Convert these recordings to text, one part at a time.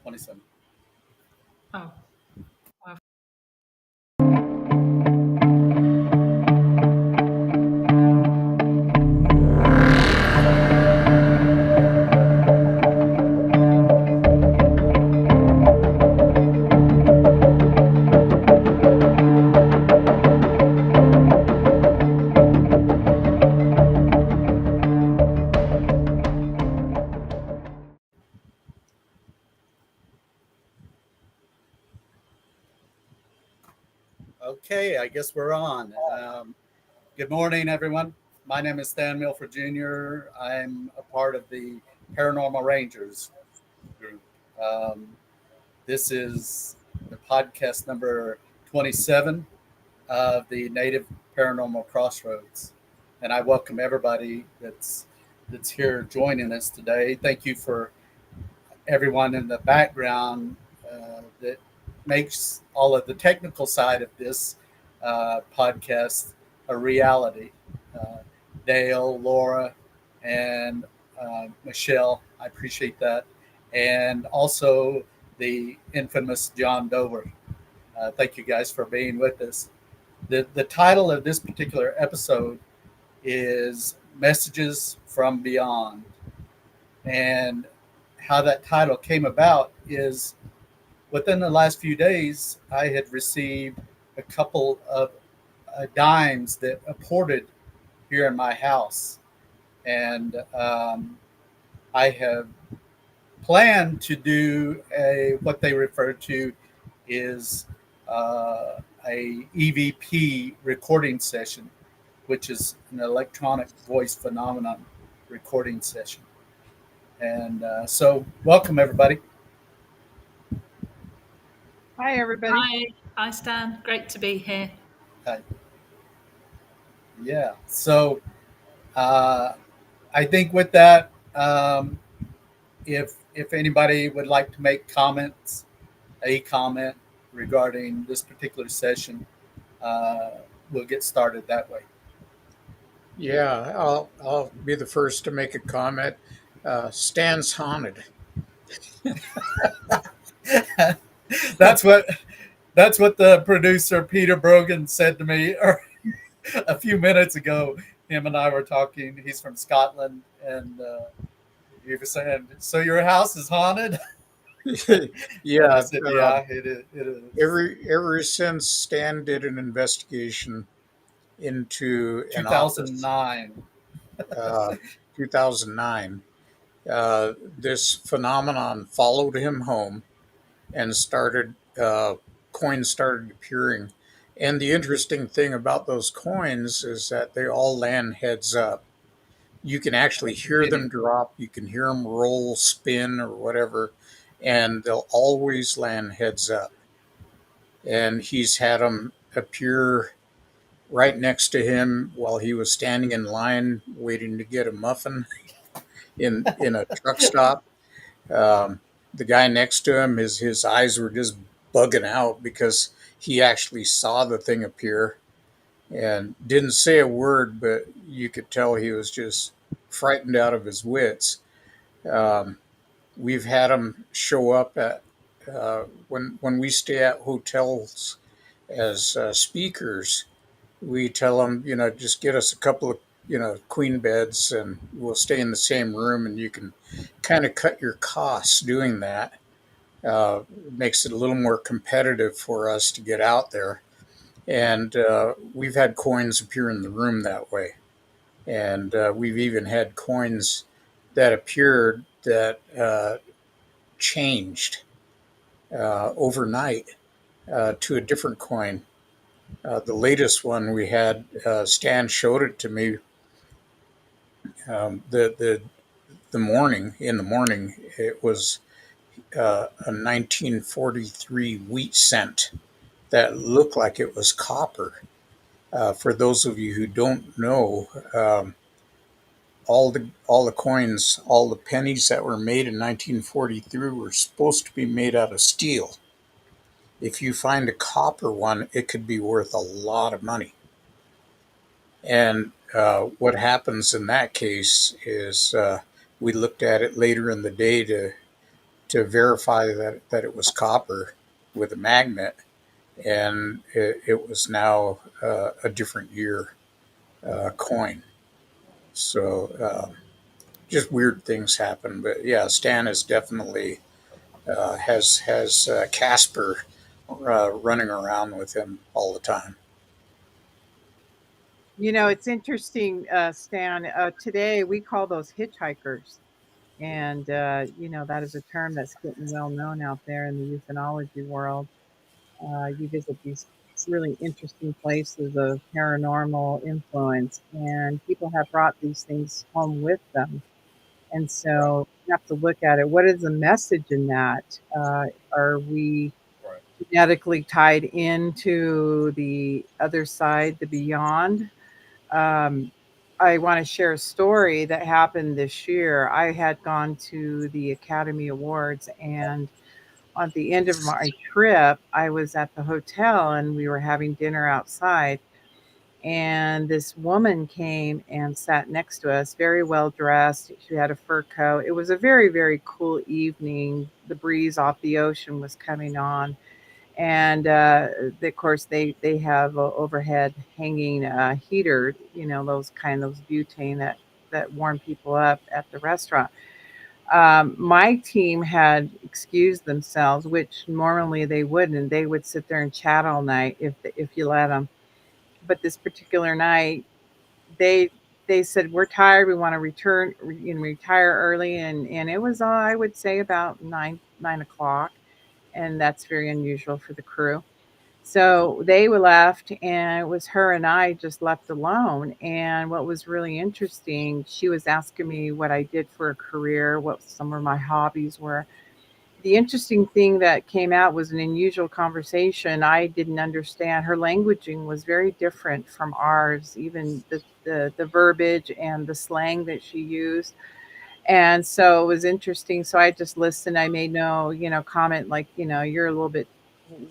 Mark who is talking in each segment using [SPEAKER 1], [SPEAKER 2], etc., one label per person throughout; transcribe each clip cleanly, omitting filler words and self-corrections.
[SPEAKER 1] 27.
[SPEAKER 2] Oh, wow.
[SPEAKER 1] Okay, I guess we're on. Good morning, everyone. My name is Stan Milford Jr. I'm a part of the Paranormal Rangers group. Um, this is the podcast number 27 of the Native Paranormal Crossroads, and I welcome everybody that's here joining us today. Thank you for everyone in the background that makes all of the technical side of this podcast a reality. Uh, Dale, Laura, and Michelle, I appreciate that. And also the infamous John Dover. Thank you guys for being with us. The title of this particular episode is Messages from Beyond. And how that title came about is within the last few days, I had received a couple of dimes that apported here in my house. And I have planned to do what they refer to is a EVP recording session, which is an electronic voice phenomenon recording session. And so, welcome everybody.
[SPEAKER 3] Hi, everybody.
[SPEAKER 2] Hi, Stan. Great to be here.
[SPEAKER 1] Yeah. So, I think with that, if anybody would like to make a comment regarding this particular session, we'll get started that way.
[SPEAKER 4] Yeah, I'll be the first to make a comment. Stan's haunted.
[SPEAKER 1] that's what the producer Peter Brogan said to me a few minutes ago. Him and I were talking. He's from Scotland, and he was saying, "So your house is haunted?"
[SPEAKER 4] Yeah,
[SPEAKER 1] I said, "Yeah, it is."
[SPEAKER 4] ever since Stan did an investigation into an office,
[SPEAKER 1] 2009.
[SPEAKER 4] 2009, this phenomenon followed him home and coins started appearing. And the interesting thing about those coins is that they all land heads up. You can actually hear them drop. You can hear them roll, spin, or whatever, and they'll always land heads up. And he's had them appear right next to him while he was standing in line waiting to get a muffin in a truck stop. The guy next to him, his eyes were just bugging out because he actually saw the thing appear and didn't say a word, but you could tell he was just frightened out of his wits. We've had him show up at when we stay at hotels as speakers. We tell them, just get us a couple of queen beds, and we'll stay in the same room, and you can kind of cut your costs doing that. It makes it a little more competitive for us to get out there. And we've had coins appear in the room that way. And we've even had coins that appeared that changed overnight to a different coin. The latest one we had, Stan showed it to me the morning. In the morning, it was a 1943 wheat cent that looked like it was copper. For those of you who don't know, all the coins, all the pennies that were made in 1943 were supposed to be made out of steel. If you find a copper one, it could be worth a lot of money. And what happens in that case is we looked at it later in the day to to verify that it was copper with a magnet, and it was now a different year coin. So just weird things happen. But yeah, Stan is definitely has Casper running around with him all the time.
[SPEAKER 3] It's interesting, Stan. Today we call those hitchhikers. And, that is a term that's getting well known out there in the euthanology world. You visit these really interesting places of paranormal influence, and people have brought these things home with them. And
[SPEAKER 1] Right.
[SPEAKER 3] so you have to look at it. What is the message in that? Are we
[SPEAKER 1] Right.
[SPEAKER 3] genetically tied into the other side, the beyond? Um, I want to share a story that happened this year. I had gone to the Academy Awards, and at the end of my trip, I was at the hotel and we were having dinner outside. And this woman came and sat next to us, very well dressed. She had a fur coat. It was a very, very cool evening. The breeze off the ocean was coming on, and of course they have a overhead hanging heater, those butane that warm people up at the restaurant. My team had excused themselves, which normally they wouldn't. They would sit there and chat all night if you let them. But this particular night, they they said, we're tired, we want to retire early, and it was I would say about 9 o'clock, and that's very unusual for the crew. So they were left, and it was her and I just left alone. And what was really interesting, she was asking me what I did for a career, what some of my hobbies were. The interesting thing that came out was an unusual conversation. I didn't understand. Her languaging was very different from ours, even the verbiage and the slang that she used. And so it was interesting. So I just listened. I made no, comment like, you're a little bit,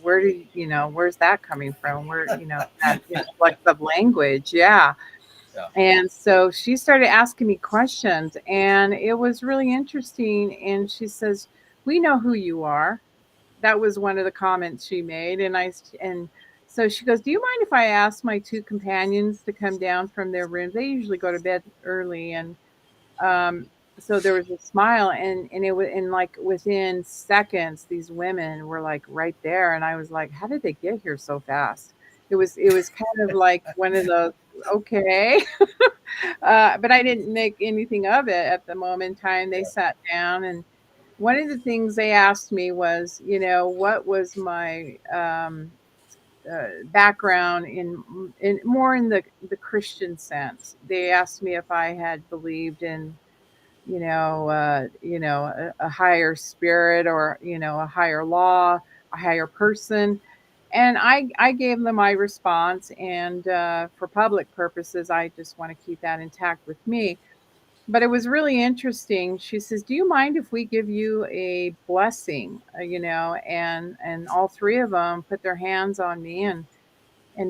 [SPEAKER 3] where's that coming from? Where, that influx of language. Yeah.
[SPEAKER 1] Yeah.
[SPEAKER 3] And so she started asking me questions, and it was really interesting. And she says, we know who you are. That was one of the comments she made. And so she goes, do you mind if I ask my two companions to come down from their rooms? They usually go to bed early. And um, so there was a smile, and it was in like within seconds, these women were like right there, and I was like, how did they get here so fast? It was kind of like one of those, okay. But I didn't make anything of it at the moment in time. They sat down, and one of the things they asked me was, what was my background in more in the Christian sense. They asked me if I had believed in, a higher spirit, or a higher law, a higher person. And I gave them my response, and for public purposes, I just want to keep that intact with me. But it was really interesting. She says, do you mind if we give you a blessing? And all three of them put their hands on me and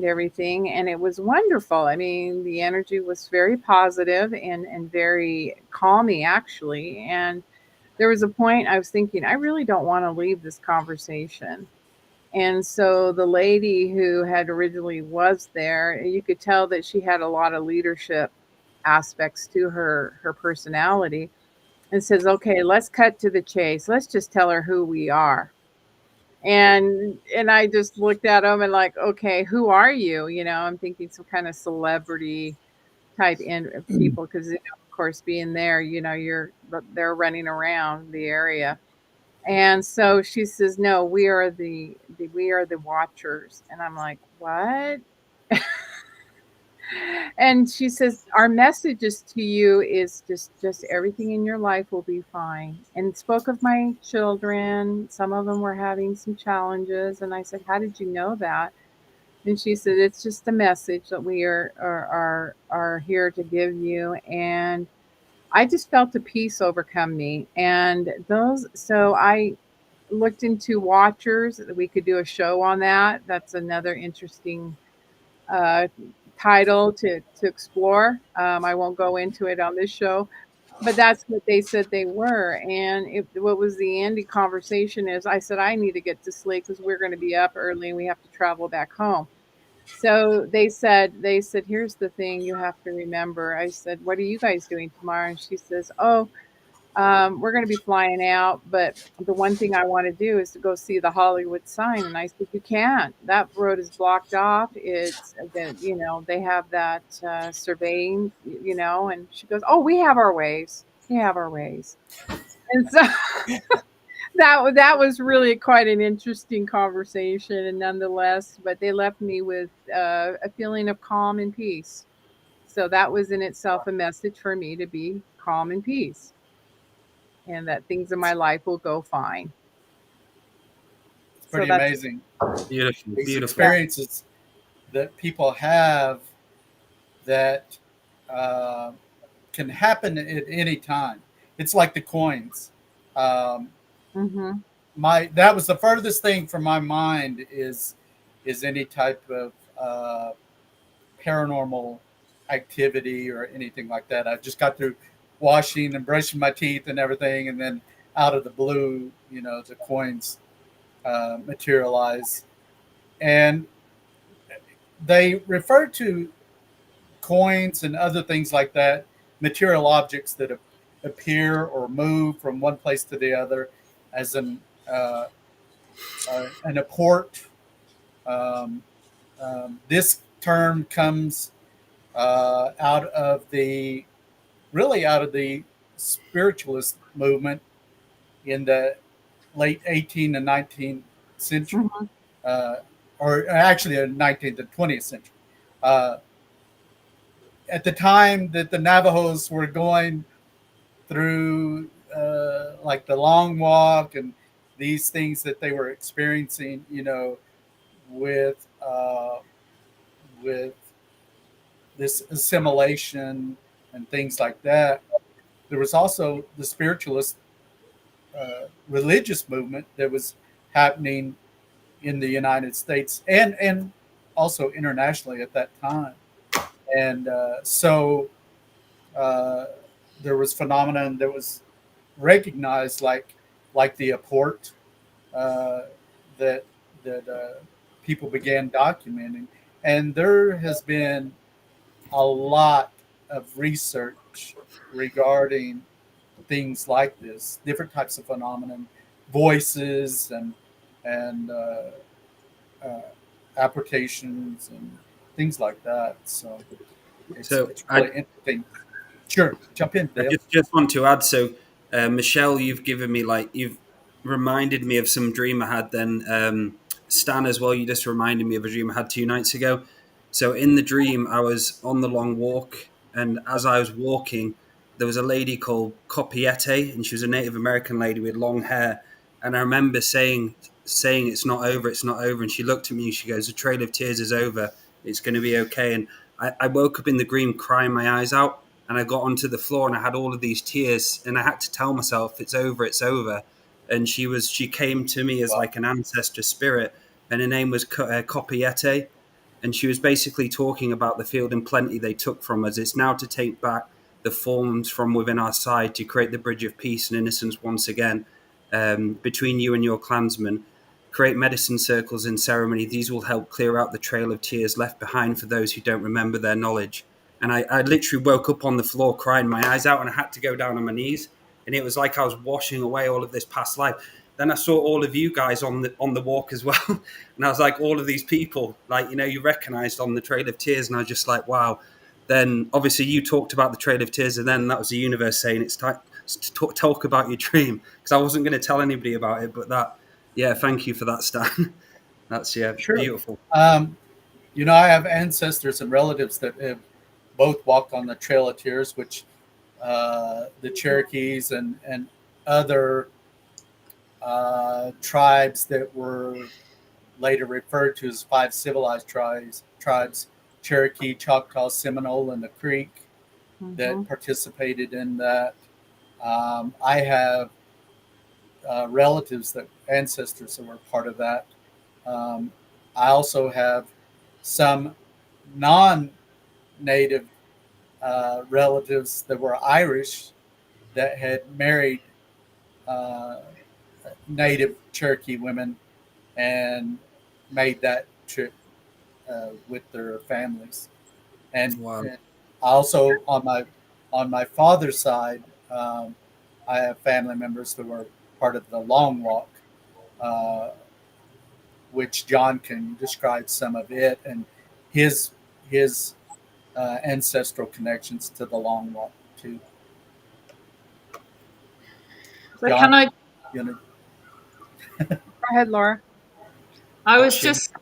[SPEAKER 3] everything. And it was wonderful. I mean, the energy was very positive and very calming, actually. And there was a point I was thinking, I really don't want to leave this conversation. And so the lady who had originally was there, you could tell that she had a lot of leadership aspects to her personality, and says, okay, let's cut to the chase. Let's just tell her who we are. And I just looked at him and like, okay, who are you? I'm thinking some kind of celebrity type in people, because of course being there, they're running around the area. And so she says, no, we are the watchers. And I'm like, what? And she says, our messages to you is just everything in your life will be fine. And spoke of my children. Some of them were having some challenges. And I said, how did you know that? And she said, it's just a message that we are here to give you. And I just felt a peace overcome me. And so I looked into watchers. We could do a show on that. That's another interesting uh, title to explore. I won't go into it on this show, but that's what they said they were. And what was the Andy conversation is I said, I need to get to sleep because we're going to be up early and we have to travel back home. So they said, here's the thing you have to remember. I said, what are you guys doing tomorrow? And she says, oh, we're going to be flying out, but the one thing I want to do is to go see the Hollywood sign. And I said, you can't. That road is blocked off. It's they have that surveying, And she goes, oh, we have our ways. We have our ways. And so that was really quite an interesting conversation, and nonetheless, but they left me with a feeling of calm and peace. So that was in itself a message for me to be calm and peace, and that things in my life will go fine.
[SPEAKER 1] It's
[SPEAKER 3] So
[SPEAKER 1] pretty
[SPEAKER 3] that's
[SPEAKER 1] amazing.
[SPEAKER 5] Beautiful,
[SPEAKER 1] These
[SPEAKER 5] beautiful.
[SPEAKER 1] experiences that people have that uh, can happen at any time. It's like the coins. Um,
[SPEAKER 3] hmm
[SPEAKER 1] that was the furthest thing from my mind is any type of paranormal activity or anything like that. I just got through washing and brushing my teeth and everything, and then out of the blue, the coins materialize, and they refer to coins and other things like that, material objects that appear or move from one place to the other, as an apport. Um, this term comes out of the spiritualist movement in the late 18th and 19th century,
[SPEAKER 3] hmm
[SPEAKER 1] or actually the 19th and 20th century. Uh, at the time that the Navajos were going through like the long walk and these things that they were experiencing, with with this assimilation and things like that. There was also the spiritualist religious movement that was happening in the United States and also internationally at that time. And so uh, there was phenomenon that was recognized like the apport uh, that people began documenting, and there has been a lot of research regarding things like this, different types of phenomenon, voices and uh, apportations and things like that. So it's
[SPEAKER 5] So
[SPEAKER 1] it's really interesting. Sure, jump in,
[SPEAKER 5] I
[SPEAKER 1] Dale.
[SPEAKER 5] just want to add. So, Michelle, you've reminded me of some dream I had. Then Stan as well. You just reminded me of a dream I had 2 nights ago. So in the dream, I was on the long walk, and as I was walking, there was a lady called Copiette, and she was a Native American lady with long hair. And I remember saying it's not over, it's not over. And she looked at me and she goes, "The Trail of Tears is over. It's going to be okay." And I woke up in the dream crying my eyes out, and I got onto the floor and I had all of these tears, and I had to tell myself it's over, it's over. And she came to me as
[SPEAKER 1] Wow.
[SPEAKER 5] like an ancestor spirit, and her name was Copiette, and she was basically talking about the field in plenty they took from us. It's now to take back the forms from within our side to create the bridge of peace and innocence once again, between you and your clansmen. Create medicine circles and ceremony. These will help clear out the trail of tears left behind for those who don't remember their knowledge. And I literally woke up on the floor crying my eyes out, and I had to go down on my knees. And it was like I was washing away all of this past life. Then I saw all of you guys on the walk as well. And I was like, all of these people, like, you recognized on the Trail of Tears. And I was just like, wow. Then obviously you talked about the Trail of Tears, and then that was the universe saying it's time to talk about your dream, because I wasn't going to tell anybody about it. But yeah, thank you for that, Stan. That's, yeah,
[SPEAKER 1] Sure.
[SPEAKER 5] beautiful.
[SPEAKER 1] I have ancestors and relatives that have both walked on the Trail of Tears, which the Cherokees and other tribes that were later referred to as five civilized tribes, Cherokee, Choctaw, Seminole, and the Creek,
[SPEAKER 3] hmm
[SPEAKER 1] that participated in that. I have relatives ancestors that were part of that. Um, I also have some non-native relatives that were Irish that had married uh, native Cherokee women and made that trip with their families.
[SPEAKER 5] Wow.
[SPEAKER 1] And also on my father's side, I have family members who are part of the Long Walk, uh, which John can describe some of it and his his ancestral connections to the Long Walk too.
[SPEAKER 2] So can
[SPEAKER 1] John,
[SPEAKER 2] I?
[SPEAKER 1] you know,
[SPEAKER 3] Go ahead, Laura.
[SPEAKER 2] I was
[SPEAKER 5] Question.
[SPEAKER 2] just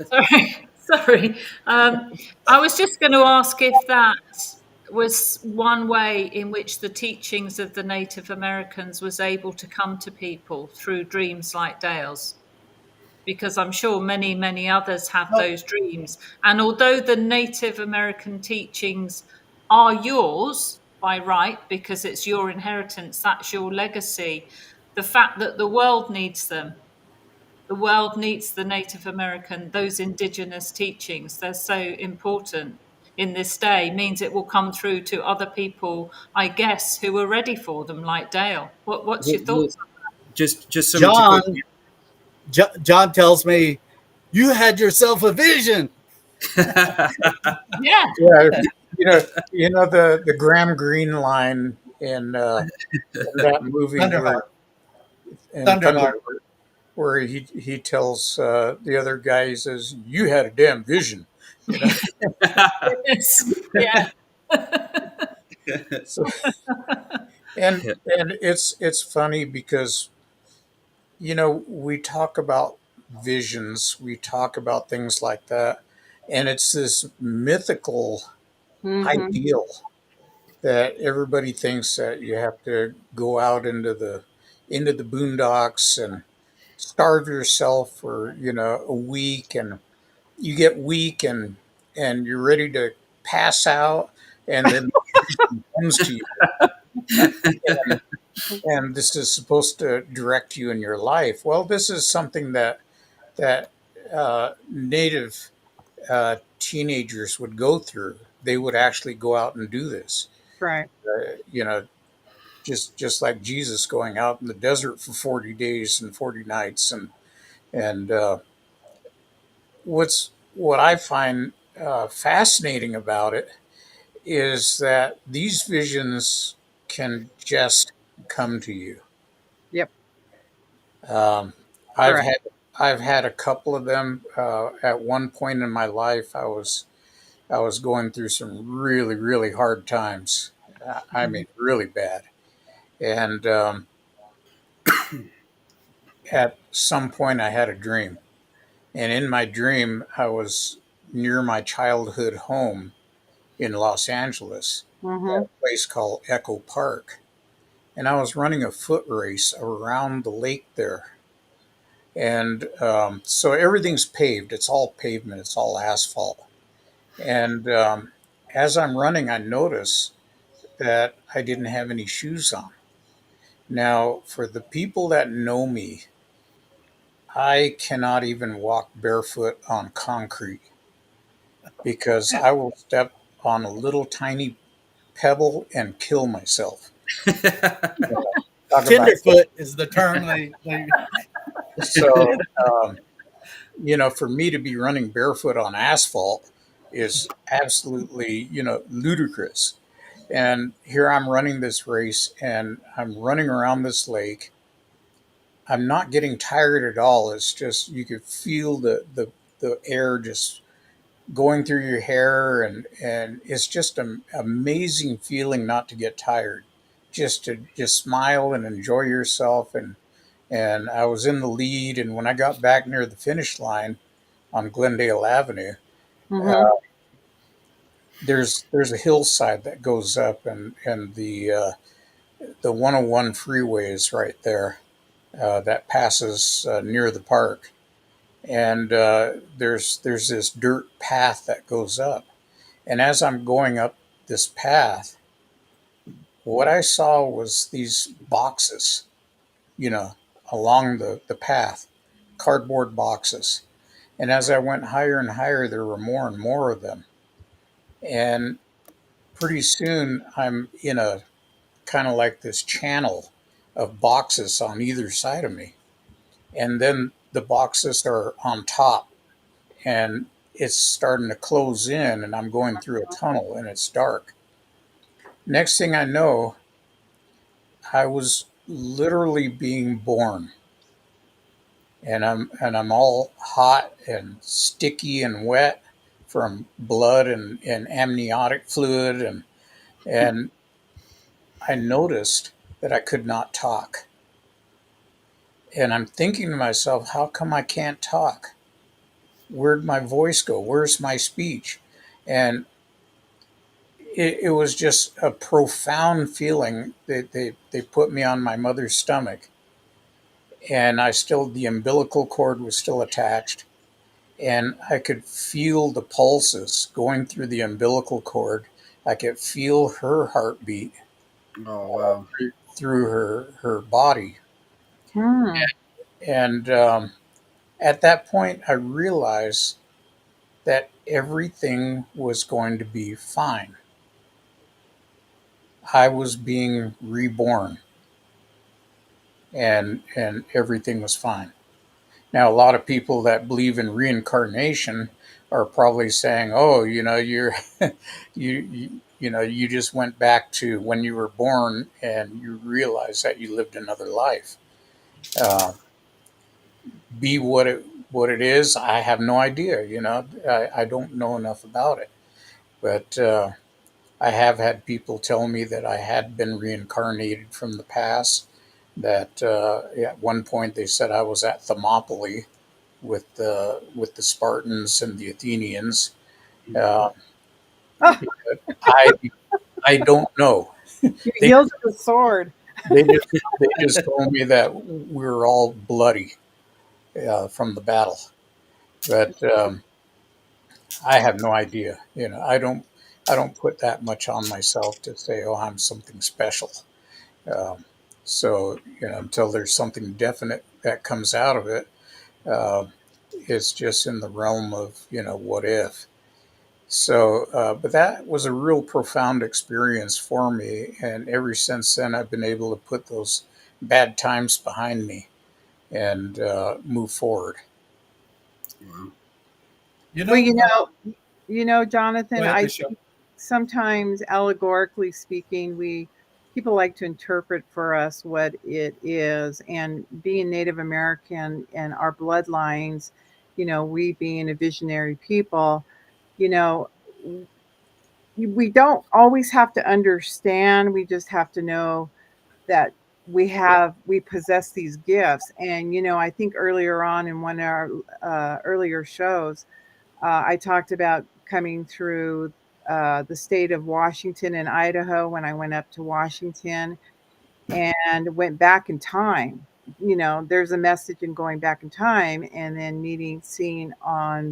[SPEAKER 2] sorry. Sorry. I was just going to ask if that was one way in which the teachings of the Native Americans was able to come to people through dreams like Dale's, because I'm sure many, many others have
[SPEAKER 1] well,
[SPEAKER 2] those dreams. And although the Native American teachings are yours by right, because it's your inheritance, that's your legacy, the fact that the world needs them, the world needs the Native American, those indigenous teachings, they're so important in this day, means it will come through to other people, I guess, who are ready for them, like Dale. What's your
[SPEAKER 5] Well,
[SPEAKER 2] thoughts?
[SPEAKER 5] just something to
[SPEAKER 1] John
[SPEAKER 5] quickly.
[SPEAKER 1] John tells me you had yourself a vision.
[SPEAKER 2] Yeah,
[SPEAKER 4] Yeah, the Graham Greene line in that movie where
[SPEAKER 1] Thunderheart.
[SPEAKER 4] in
[SPEAKER 1] Thunderheart.
[SPEAKER 4] Thunderbird, where he tells the other guy, he says, "You had a damn vision," you know.
[SPEAKER 2] yes, yeah.
[SPEAKER 4] So and it's funny because we talk about visions, we talk about things like that, and it's this mythical
[SPEAKER 3] Mm-hmm.
[SPEAKER 4] ideal that everybody thinks that you have to go out into the boondocks and starve yourself for a week, and you get weak and you're ready to pass out, and then it comes to you, and, and this is supposed to direct you in your life. Well, this is something that native teenagers would go through. They would actually go out and do this,
[SPEAKER 3] Right.
[SPEAKER 4] you know just like Jesus going out in the desert for 40 days and 40 nights. And what I find fascinating about it is that these visions can just come to you.
[SPEAKER 3] Yep.
[SPEAKER 4] Um, I've
[SPEAKER 3] Correct.
[SPEAKER 4] had I've had a couple of them. At one point in my life, I was going through some really really hard times. I
[SPEAKER 3] Mhm.
[SPEAKER 4] mean, really bad. And at some point, I had a dream, and in my dream, I was near my childhood home in Los Angeles, at
[SPEAKER 3] Mhm.
[SPEAKER 4] a place called Echo Park, and I was running a foot race around the lake there. And so everything's paved. It's all pavement. It's all asphalt. And as I'm running, I notice that I didn't have any shoes on. Now, for the people that know me, I cannot even walk barefoot on concrete because I will step on a little tiny pebble and kill myself. Talk about
[SPEAKER 1] Tenderfoot is the term they
[SPEAKER 4] so for me to be running barefoot on asphalt is absolutely ludicrous. And here I'm running this race and I'm running around this lake. I'm not getting tired at all. It's just you could feel the air just going through your hair, and it's just an amazing feeling not to get tired, just to just smile and enjoy yourself. And I was in the lead, and when I got back near the finish line on Glendale Avenue,
[SPEAKER 3] Mhm.
[SPEAKER 4] uh, there's a hillside that goes up, and the 101 freeway is right there, that passes near the park, and there's this dirt path that goes up. And as I'm going up this path, what I saw was these boxes, you know, along the path, cardboard boxes. And as I went higher and higher, there were more and more of them. And pretty soon I'm in a kind of like this channel of boxes on either side of me. And then the boxes are on top, and it's starting to close in, and I'm going through a tunnel and it's dark. Next thing I know, I was literally being born, and I'm all hot and sticky and wet from blood and amniotic fluid, and I noticed that I could not talk. And I'm thinking to myself, how come I can't talk? Where'd my voice go? Where's my speech? And it was just a profound feeling. They put me on my mother's stomach, and the umbilical cord was still attached, and I could feel the pulses going through the umbilical cord. I could feel her heartbeat
[SPEAKER 5] Oh wow.
[SPEAKER 4] through her body.
[SPEAKER 3] Hmm.
[SPEAKER 4] And at that point, I realized that everything was going to be fine. I was being reborn, and everything was fine. Now, a lot of people that believe in reincarnation are probably saying, "Oh, you're you just went back to when you were born and you realized that you lived another life." Uh, be what it is, I have no idea. I don't know enough about it, but I have had people tell me that I had been reincarnated from the past. That at one point they said I was at Thermopylae with the Spartans and the Athenians. Uh,
[SPEAKER 3] Oh,
[SPEAKER 4] I I don't know.
[SPEAKER 3] you
[SPEAKER 4] They
[SPEAKER 3] yielded the sword.
[SPEAKER 4] they just told me that we were all bloody from the battle, but I have no idea. I don't put that much on myself to say, oh, I'm something special. Um, so until there's something definite that comes out of it, uh, it's just in the realm of what if. So, but that was a real profound experience for me, and ever since then, I've been able to put those bad times behind me and move forward.
[SPEAKER 5] Wow.
[SPEAKER 1] You
[SPEAKER 3] Well,
[SPEAKER 1] know,
[SPEAKER 3] Jonathan,
[SPEAKER 1] go ahead,
[SPEAKER 3] I
[SPEAKER 1] Michelle.
[SPEAKER 3] think sometimes allegorically speaking, people like to interpret for us what it is. And being Native American and our bloodlines, we being a visionary people, you know, we don't always have to understand. We just have to know that we possess these gifts. And I think earlier on in one of our earlier shows, I talked about coming through the state of Washington and Idaho when I went up to Washington and went back in time. There's a message in going back in time and then seeing on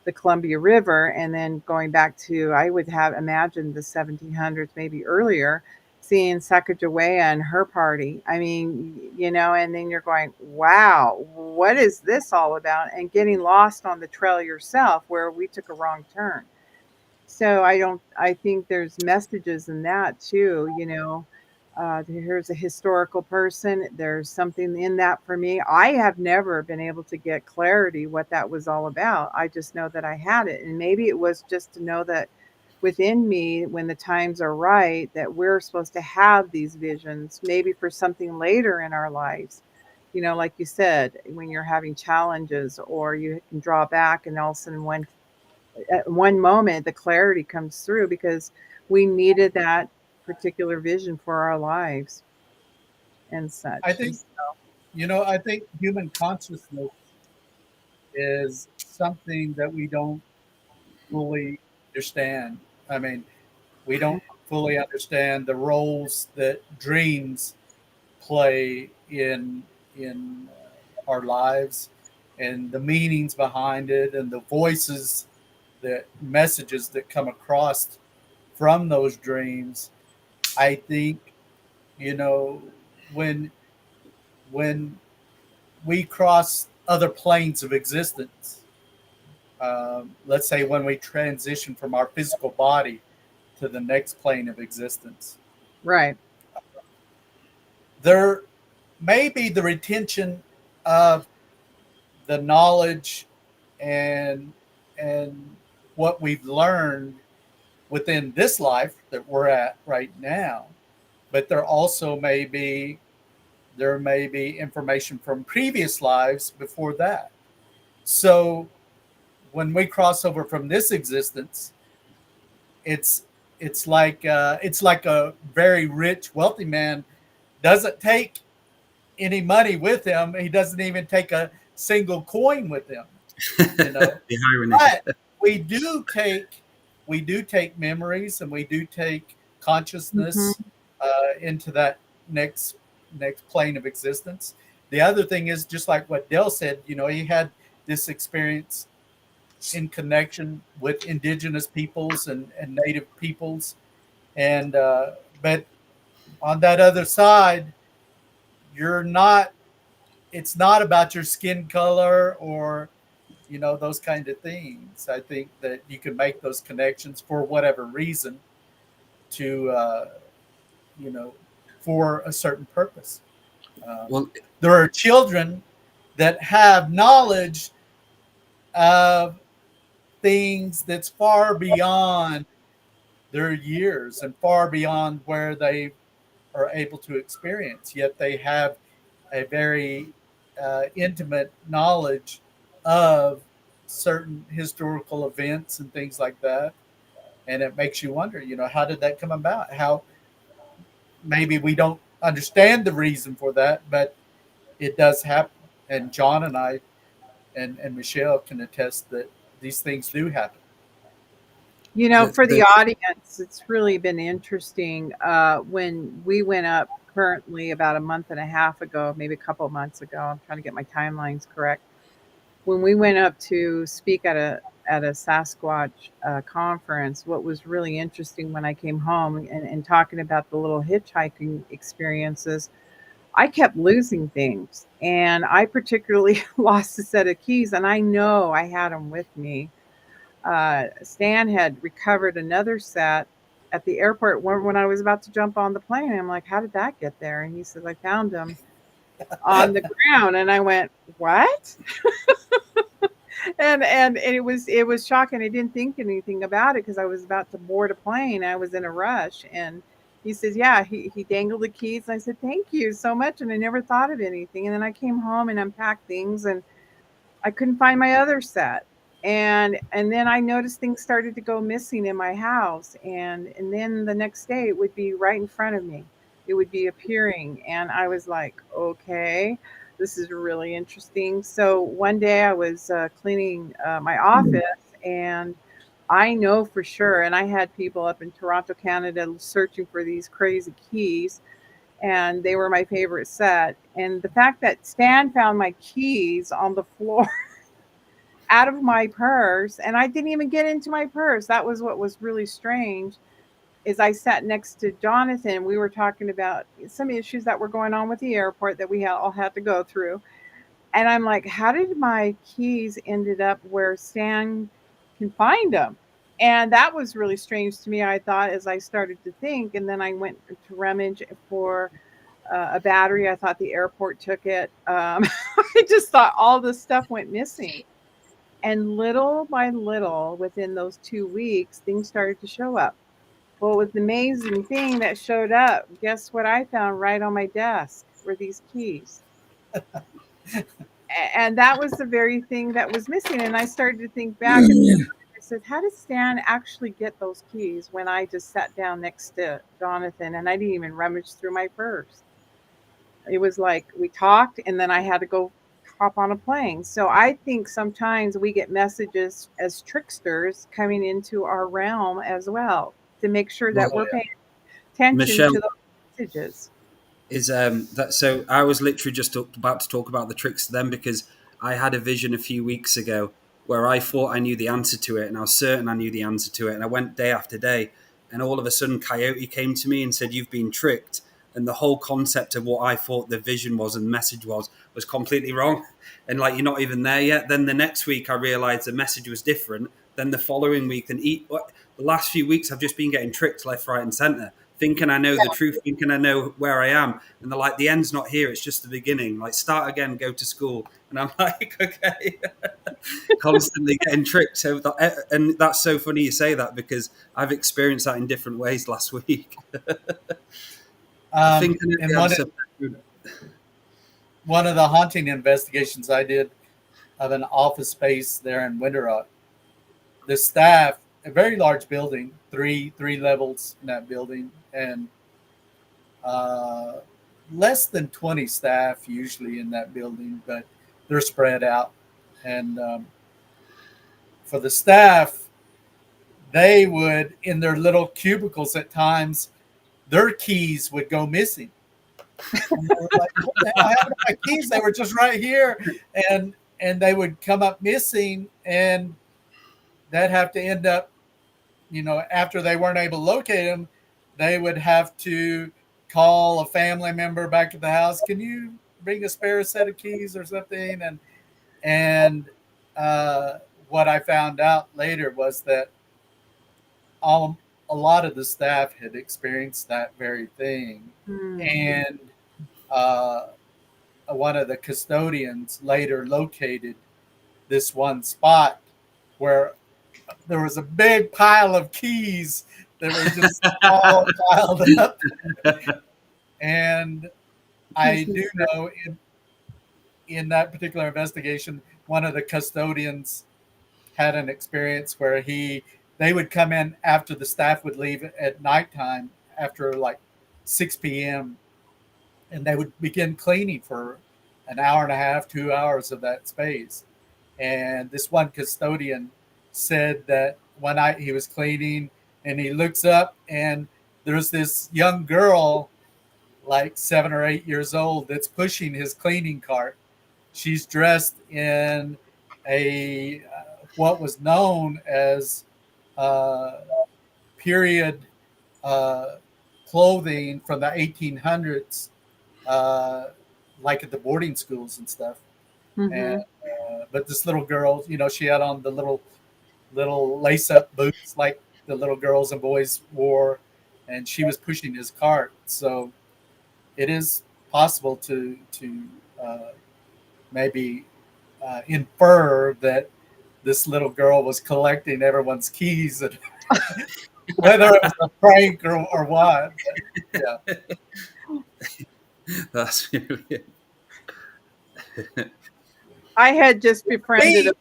[SPEAKER 3] the Columbia River, and then going back to, I would have imagined the 1700s, maybe earlier, seeing Sacagawea and her party. I mean, and then you're going, wow, what is this all about? And getting lost on the trail yourself where we took a wrong turn. So I think there's messages in that too, here's a historical person. There's something in that for me. I have never been able to get clarity what that was all about. I just know that I had it. And maybe it was just to know that within me, when the times are right, that we're supposed to have these visions, maybe for something later in our lives. Like you said, when you're having challenges or you can draw back and all of a sudden at one moment the clarity comes through because we needed that particular vision for our lives and
[SPEAKER 1] I
[SPEAKER 3] such. And
[SPEAKER 1] think I think human consciousness is something that we don't fully understand. I mean, we don't fully understand the roles that dreams play in our lives, and the meanings behind it, and the voices, that messages that come across from those dreams. I think you know when when we cross other planes of existence. Let's say when we transition from our physical body to the next plane of existence,
[SPEAKER 3] Right.
[SPEAKER 1] There may be the retention of the knowledge and and what we've learned within this life that we're at right now, but there may be information from previous lives before that. So when we cross over from this existence, it's it's like a very rich, wealthy man doesn't take any money with him. He doesn't even take a single coin with him, you know.
[SPEAKER 5] The irony.
[SPEAKER 1] But we do take memories, and we do take
[SPEAKER 3] Hmm.
[SPEAKER 1] consciousness into that next plane of existence. The other thing is, just like what Dell said, you know, he had this experience in connection with indigenous peoples and native peoples, and but on that other side, you're not. It's not about your skin color or, you know, those kind of things. I think that you can make those connections for whatever reason to you know, for a certain purpose. Um,
[SPEAKER 5] Well,
[SPEAKER 1] there are children that have knowledge of things that's far beyond their years and far beyond where they are able to experience, yet they have a very intimate knowledge of certain historical events and things like that. And it makes you wonder, you know, how did that come about? How maybe we don't understand the reason for that, but it does happen. And John and I and Michelle can attest that these things do happen.
[SPEAKER 3] You know,
[SPEAKER 5] the,
[SPEAKER 3] for the
[SPEAKER 5] the,
[SPEAKER 3] audience, it's really been interesting. When we went up currently about a month and a half ago, maybe a couple of months ago, I'm trying to get my timelines correct. When we went up to speak at a Sasquatch conference, what was really interesting when I came home and talking about the little hitchhiking experiences, I kept losing things, and I particularly lost a set of keys, and I know I had them with me. Stan had recovered another set at the airport when I was about to jump on the plane. I'm like, "How did that get there?" And he says, "I found them on the ground." And I went, "What?" And it was shocking. I didn't think anything about it because I was about to board a plane. I was in a rush, and he says, "Yeah." He dangled the keys, and I said, "Thank you so much." And I never thought of anything. And then I came home and unpacked things, and I couldn't find my other set. And then I noticed things started to go missing in my house, and then the next day it would be right in front of me. It would be appearing, and I was like, "Okay, this is really interesting." So one day I was cleaning my office, and I know for sure, and I had people up in Toronto, Canada, searching for these crazy keys, and they were my favorite set. And the fact that Stan found my keys on the floor out of my purse, and I didn't even get into my purse. That was what was really strange. Is I sat next to Jonathan. We were talking about some issues that were going on with the airport that we all had to go through, and I'm like, "How did my keys ended up where Stan can find them?" And that was really strange to me. I thought as I started to think, and then I went to rummage for a battery. I thought the airport took it. I just thought all this stuff went missing. And little by little, within those 2 weeks, things started to show up. Well, with the amazing thing that showed up, guess what I found right on my desk were these keys. And that was the very thing that was missing. And I started to think back and I said, how did Stan actually get those keys when I just sat down next to Jonathan and I didn't even rummage through my purse? It was like we talked and then I had to go hop on a plane. So I think sometimes we get messages as tricksters coming into our realm as well to make sure that
[SPEAKER 5] well,
[SPEAKER 1] Oh
[SPEAKER 3] we're
[SPEAKER 1] yeah.
[SPEAKER 3] paying attention
[SPEAKER 5] Michelle,
[SPEAKER 3] to those messages.
[SPEAKER 5] is that so? I was literally just about to talk about the tricks to them because I had a vision a few weeks ago where I thought I knew the answer to it, and I was certain I knew the answer to it, and I went day after day, and all of a sudden, Coyote came to me and said, "You've been tricked." And the whole concept of what I thought the vision was and the message was completely wrong. And like, you're not even there yet. Then the next week, I realized the message was different. Then the following week, the last few weeks, I've just been getting tricked left, right, and center. thinking I know the truth, thinking I know where I am. And they're like, the end's not here, it's just the beginning. Like, start again, go to school. And I'm like, okay. Constantly getting tricked. So and that's so funny you say that, because I've experienced that in different ways last week. I think I know
[SPEAKER 1] And
[SPEAKER 5] the answer.
[SPEAKER 1] one of the haunting investigations I did of an office space there in Winter Rock, the staff, a very large building, three levels in that building, and less than 20 staff usually in that building, but they're spread out. And for the staff, they would, in their little cubicles at times, their keys would go missing. And they were like, what the hell happened to my keys? They were just right here. And they would come up missing, and they'd have to end up, after they weren't able to locate them, they would have to call a family member back to the house. Can you bring a spare set of keys or something? And what I found out later was that a lot of the staff had experienced that very thing. And one of the custodians later located this one spot where there was a big pile of keys that were just all piled up. And I do know in that particular investigation, one of the custodians had an experience where they would come in after the staff would leave at nighttime after like 6 p.m. and they would begin cleaning for an hour and a half, 2 hours of that space. And this one custodian said that one night he was cleaning and he looks up and there's this young girl, like 7 or 8 years old, that's pushing his cleaning cart. She's dressed in what was known as period clothing from the 1800s, like at the boarding schools and stuff. And but this little girl, she had on the little lace-up boots like the little girls and boys wore, and she was pushing his cart. So it is possible to maybe infer that this little girl was collecting everyone's keys, and whether it was a prank or what. But, yeah.
[SPEAKER 5] That's really.
[SPEAKER 3] I had just befriended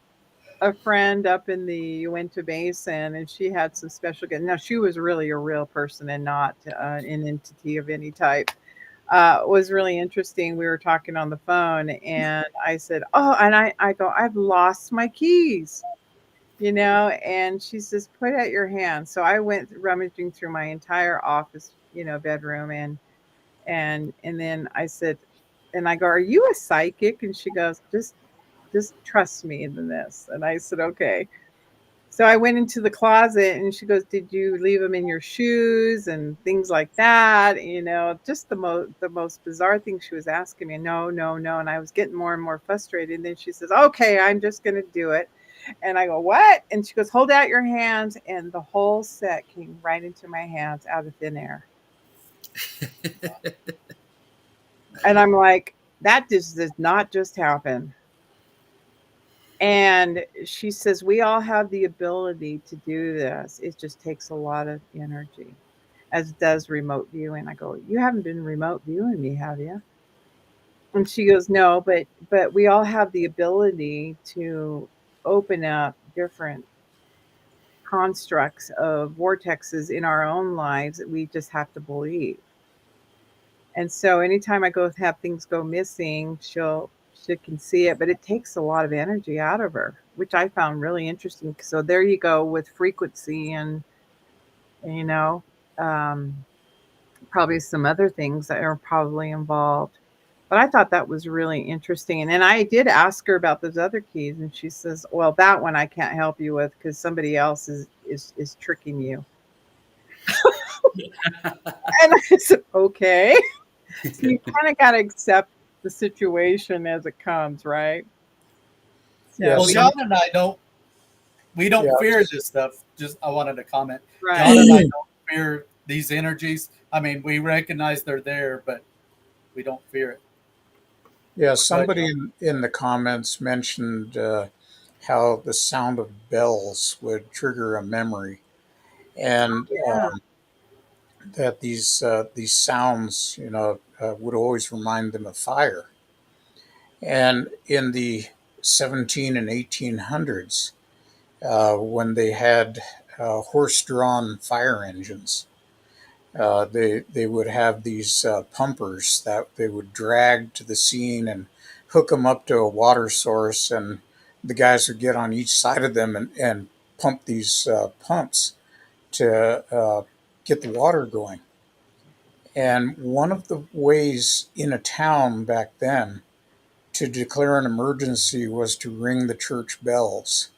[SPEAKER 3] a friend up in the Uinta Basin, and she had some special. Now, she was really a real person and not an entity of any type. It was really interesting. We were talking on the phone, and I said, "Oh," and I go, "I've lost my keys," and she says, "Put out your hand." So I went rummaging through my entire office, bedroom, and then I said, and I go, "Are you a psychic?" And she goes, just trust me in this. And I said, okay. So I went into the closet and she goes, did you leave them in your shoes and things like that? Just the most bizarre thing she was asking me. No. And I was getting more and more frustrated. And then she says, okay, I'm just going to do it. And I go, what? And she goes, hold out your hands. And the whole set came right into my hands out of thin air. And I'm like, that just does not just happen. And she says, we all have the ability to do this. It just takes a lot of energy, as does remote viewing. I go, you haven't been remote viewing me, have you? And she goes, no, but we all have the ability to open up different constructs of vortexes in our own lives that we just have to believe. And so anytime I go have things go missing, she can see it, but it takes a lot of energy out of her, which I found really interesting. So there you go with frequency and probably some other things that are probably involved. But I thought that was really interesting. And then I did ask her about those other keys, and she says, well, that one I can't help you with because somebody else is tricking you. And I said, okay. So you kind of got to accept the situation as it comes, right? So
[SPEAKER 1] Well, John and I don't fear this stuff. Just I wanted to comment.
[SPEAKER 3] Right.
[SPEAKER 1] John and I don't fear these energies. I mean, we recognize they're there, but we don't fear it.
[SPEAKER 4] Yeah,
[SPEAKER 1] But
[SPEAKER 4] somebody in the comments mentioned how the sound of bells would trigger a memory, and
[SPEAKER 3] Yeah.
[SPEAKER 4] that these sounds, would always remind them of fire. And in the 17 and 1800s, when they had horse-drawn fire engines, they would have these pumpers that they would drag to the scene and hook them up to a water source, and the guys would get on each side of them and pump these pumps to get the water going. And one of the ways in a town back then to declare an emergency was to ring the church bells.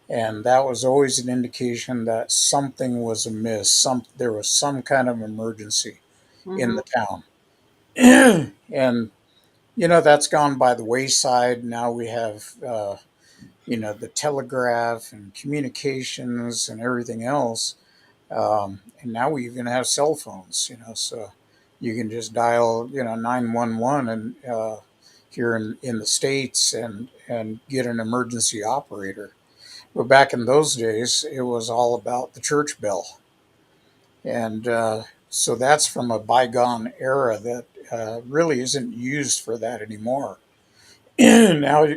[SPEAKER 4] And that was always an indication that something was amiss. There was some kind of emergency in
[SPEAKER 3] Hmm.
[SPEAKER 4] the town. And that's gone by the wayside. Now we have the telegraph and communications and everything else. And now we even have cell phones. So you can just dial 911 and here in the States and get an emergency operator. But back in those days, it was all about the church bell. And so that's from a bygone era that really isn't used for that anymore. Now,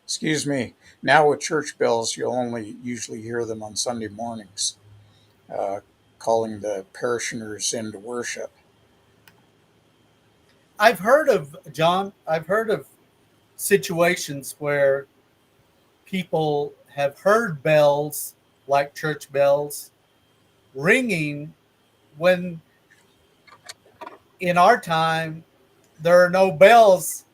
[SPEAKER 4] excuse me, now with church bells, you'll only usually hear them on Sunday mornings, uh, calling the parishioners in to worship.
[SPEAKER 1] I've heard of John. I've heard of situations where people have heard bells like church bells ringing when in our time there are no bells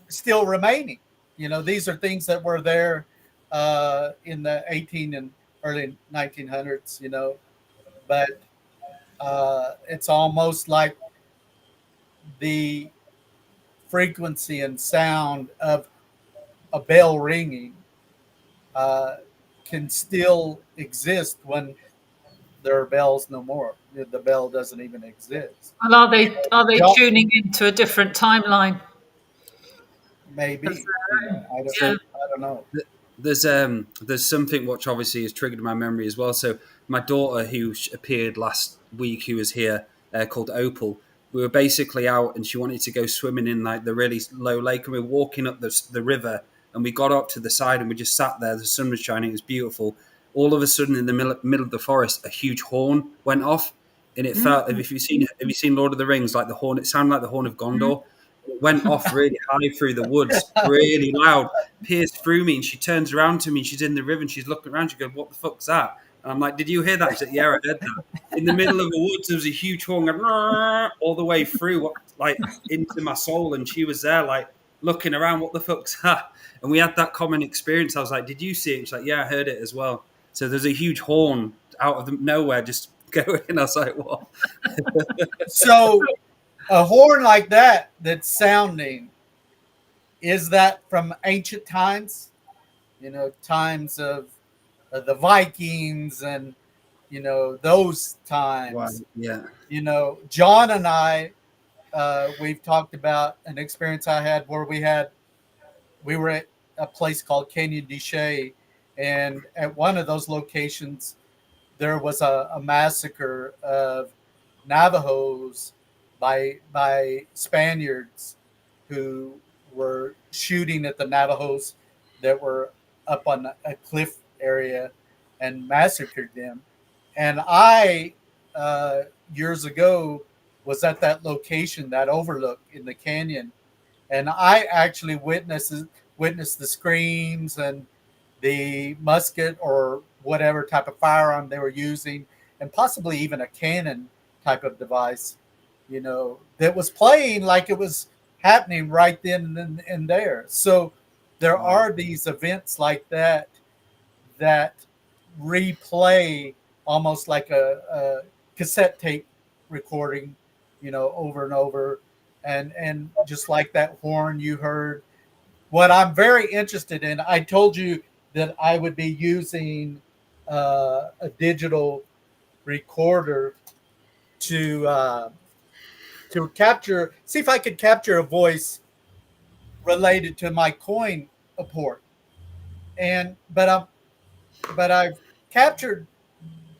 [SPEAKER 1] still remaining. These are things that were there in the 18 and early 1900s. But it's almost like the frequency and sound of a bell ringing uh, can still exist when there are bells no more. The bell doesn't even exist.
[SPEAKER 2] Well, are they
[SPEAKER 1] Y'all,
[SPEAKER 2] tuning into a different timeline?
[SPEAKER 1] maybe,
[SPEAKER 2] Yeah.
[SPEAKER 5] So
[SPEAKER 1] I don't know.
[SPEAKER 5] there's something which obviously has triggered my memory as well. So my daughter, who appeared last week, who was here, called Opal. We were basically out, and she wanted to go swimming in like the really low lake, and we were walking up the river, and we got up to the side, and we just sat there. The sun was shining; it was beautiful. All of a sudden, in the middle of the forest, a huge horn went off, and it felt. If you've seen Lord of the Rings, like the horn, it sounded like the horn of Gondor. It went off really high through the woods, really loud, pierced through me, and she turns around to me, and she's in the river, and she's looking around. She goes, "What the fuck's that?" And I'm like, "Did you hear that?" She said, "Yeah, I heard that." In the middle of the woods, there was a huge horn going all the way through, like into my soul, and she was there, like looking around. What the fuck's that? And we had that common experience. I was like, "Did you see it?" She's like, "Yeah, I heard it as well." So there's a huge horn out of nowhere just going. I was like, "What?"
[SPEAKER 1] So a horn like that that's sounding, is that from ancient times? Times of the Vikings and those
[SPEAKER 5] Wow.
[SPEAKER 1] times.
[SPEAKER 5] Yeah.
[SPEAKER 1] John and I, we've talked about an experience I had where we were at a place called Canyon de Chelly, and at one of those locations there was a massacre of Navajos by Spaniards who were shooting at the Navajos that were up on a cliff area and massacred them. And I, years ago, was at that location, that overlook in the canyon, and I actually witnessed the screams and the musket or whatever type of firearm they were using, and possibly even a cannon type of device, that was playing like it was happening right then and there. So there
[SPEAKER 5] Wow.
[SPEAKER 1] are these events like that replay almost like a cassette tape recording, over and over, and just like that horn you heard. What I'm very interested in, I told you that I would be using a digital recorder to capture, see if I could capture a voice related to my coin port. And but I've captured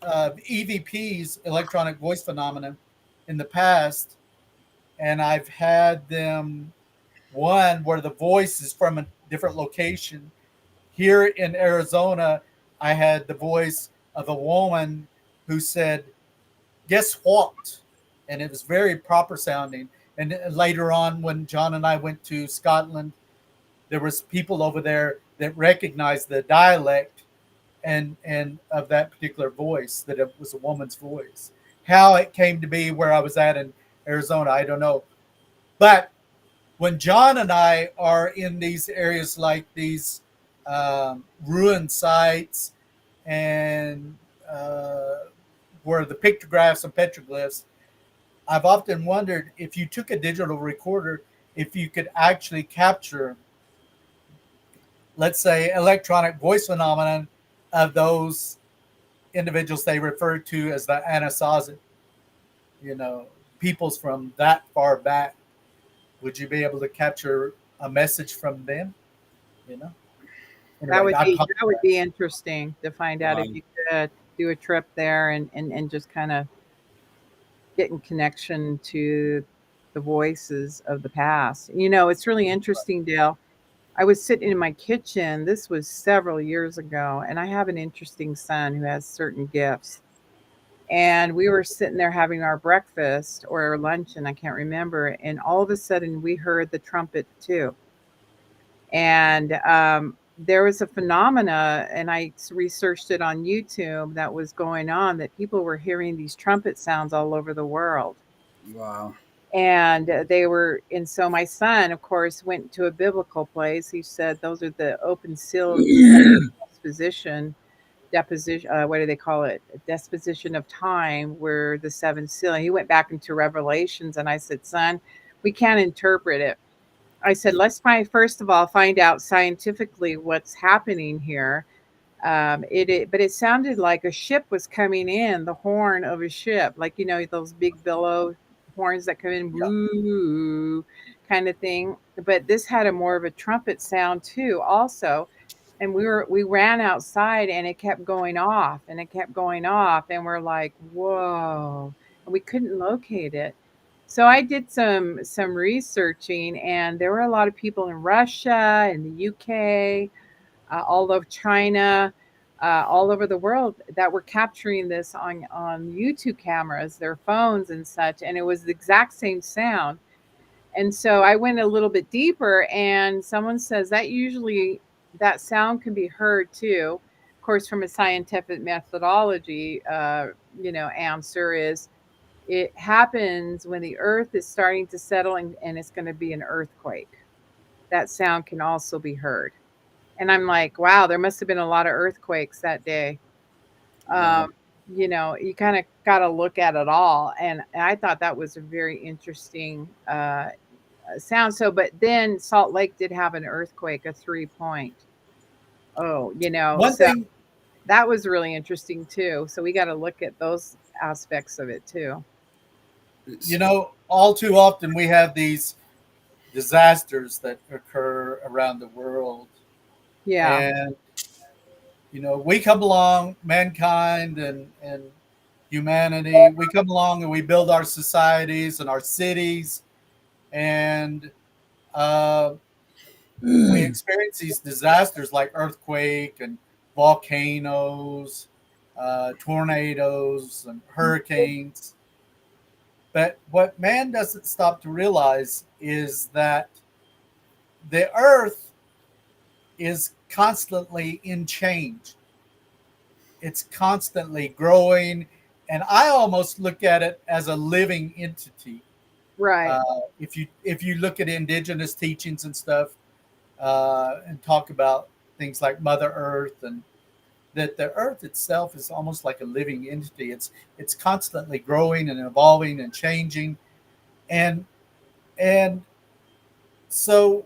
[SPEAKER 1] EVPs, electronic voice phenomenon, in the past, and I've had them one where the voice is from a different location. Here in Arizona, I had the voice of a woman who said, "Guess what?" And it was very proper sounding. And later on, when John and I went to Scotland, there was people over there that recognized the dialect and of that particular voice, that it was a woman's voice. How it came to be where I was at in Arizona, I don't know. But when John and I are in these areas like these ruined sites and where the pictographs and petroglyphs, I've often wondered if you took a digital recorder, if you could actually capture, let's say, electronic voice phenomenon of those individuals they refer to as the Anasazi, peoples from that far back. Would you be able to capture a message from them? You know.
[SPEAKER 3] That
[SPEAKER 1] Anyway,
[SPEAKER 3] would be that would be interesting to find out if
[SPEAKER 5] Wow.
[SPEAKER 3] you could do a trip there and just kind of get in connection to the voices of the past. It's really interesting, Dale. I was sitting in my kitchen. This was several years ago, and I have an interesting son who has certain gifts. And we were sitting there having our breakfast or our luncheon, I can't remember. And all of a sudden, we heard the trumpet too. And there was a phenomena, and I researched it on YouTube, that was going on, that people were hearing these trumpet sounds all over the world.
[SPEAKER 5] Wow.
[SPEAKER 3] And and so my son, of course, went to a biblical place. He said those are the open seals disposition, deposition, what do they call it? Disposition of time, where the seven seal. And he went back into Revelations, and I said, son, we can't interpret it. I said, let's first of all find out scientifically what's happening here. But it sounded like a ship was coming in, the horn of a ship, like those big billow horns that come in,
[SPEAKER 1] Yeah.
[SPEAKER 3] woo, kind of thing. But this had a more of a trumpet sound too, also. And we ran outside, and it kept going off, and it kept going off, and we're like, whoa, and we couldn't locate it. So I did some researching, and there were a lot of people in Russia, in the UK, all of China, all over the world, that were capturing this on YouTube cameras, their phones and such, and it was the exact same sound. And so I went a little bit deeper, and someone says that usually that sound can be heard too. Of course, from a scientific methodology, answer is it happens when the earth is starting to settle, and it's going to be an earthquake. That sound can also be heard. And I'm like, wow, there must have been a lot of earthquakes that day.
[SPEAKER 5] Wow.
[SPEAKER 3] Um, you kind of got to look at it all. And I thought that was a very interesting sound. So, but then Salt Lake did have an earthquake, a 3 point. Oh,
[SPEAKER 1] One
[SPEAKER 3] so
[SPEAKER 1] thing,
[SPEAKER 3] that was really interesting too. So we got to look at those aspects of it too.
[SPEAKER 5] It's,
[SPEAKER 1] all too often we have these disasters that occur around the world,
[SPEAKER 3] Yeah.
[SPEAKER 1] and we come along, mankind and humanity. We come along and we build our societies and our cities, and uh, we experience these disasters like earthquake and volcanoes, tornadoes and hurricanes. But what man doesn't stop to realize is that the earth is constantly in change. It's constantly growing. And I almost look at it as a living entity.
[SPEAKER 3] Right.
[SPEAKER 1] If you look at indigenous teachings and stuff, and talk about things like Mother Earth, and that the Earth itself is almost like a living entity. It's constantly growing and evolving and changing, and and so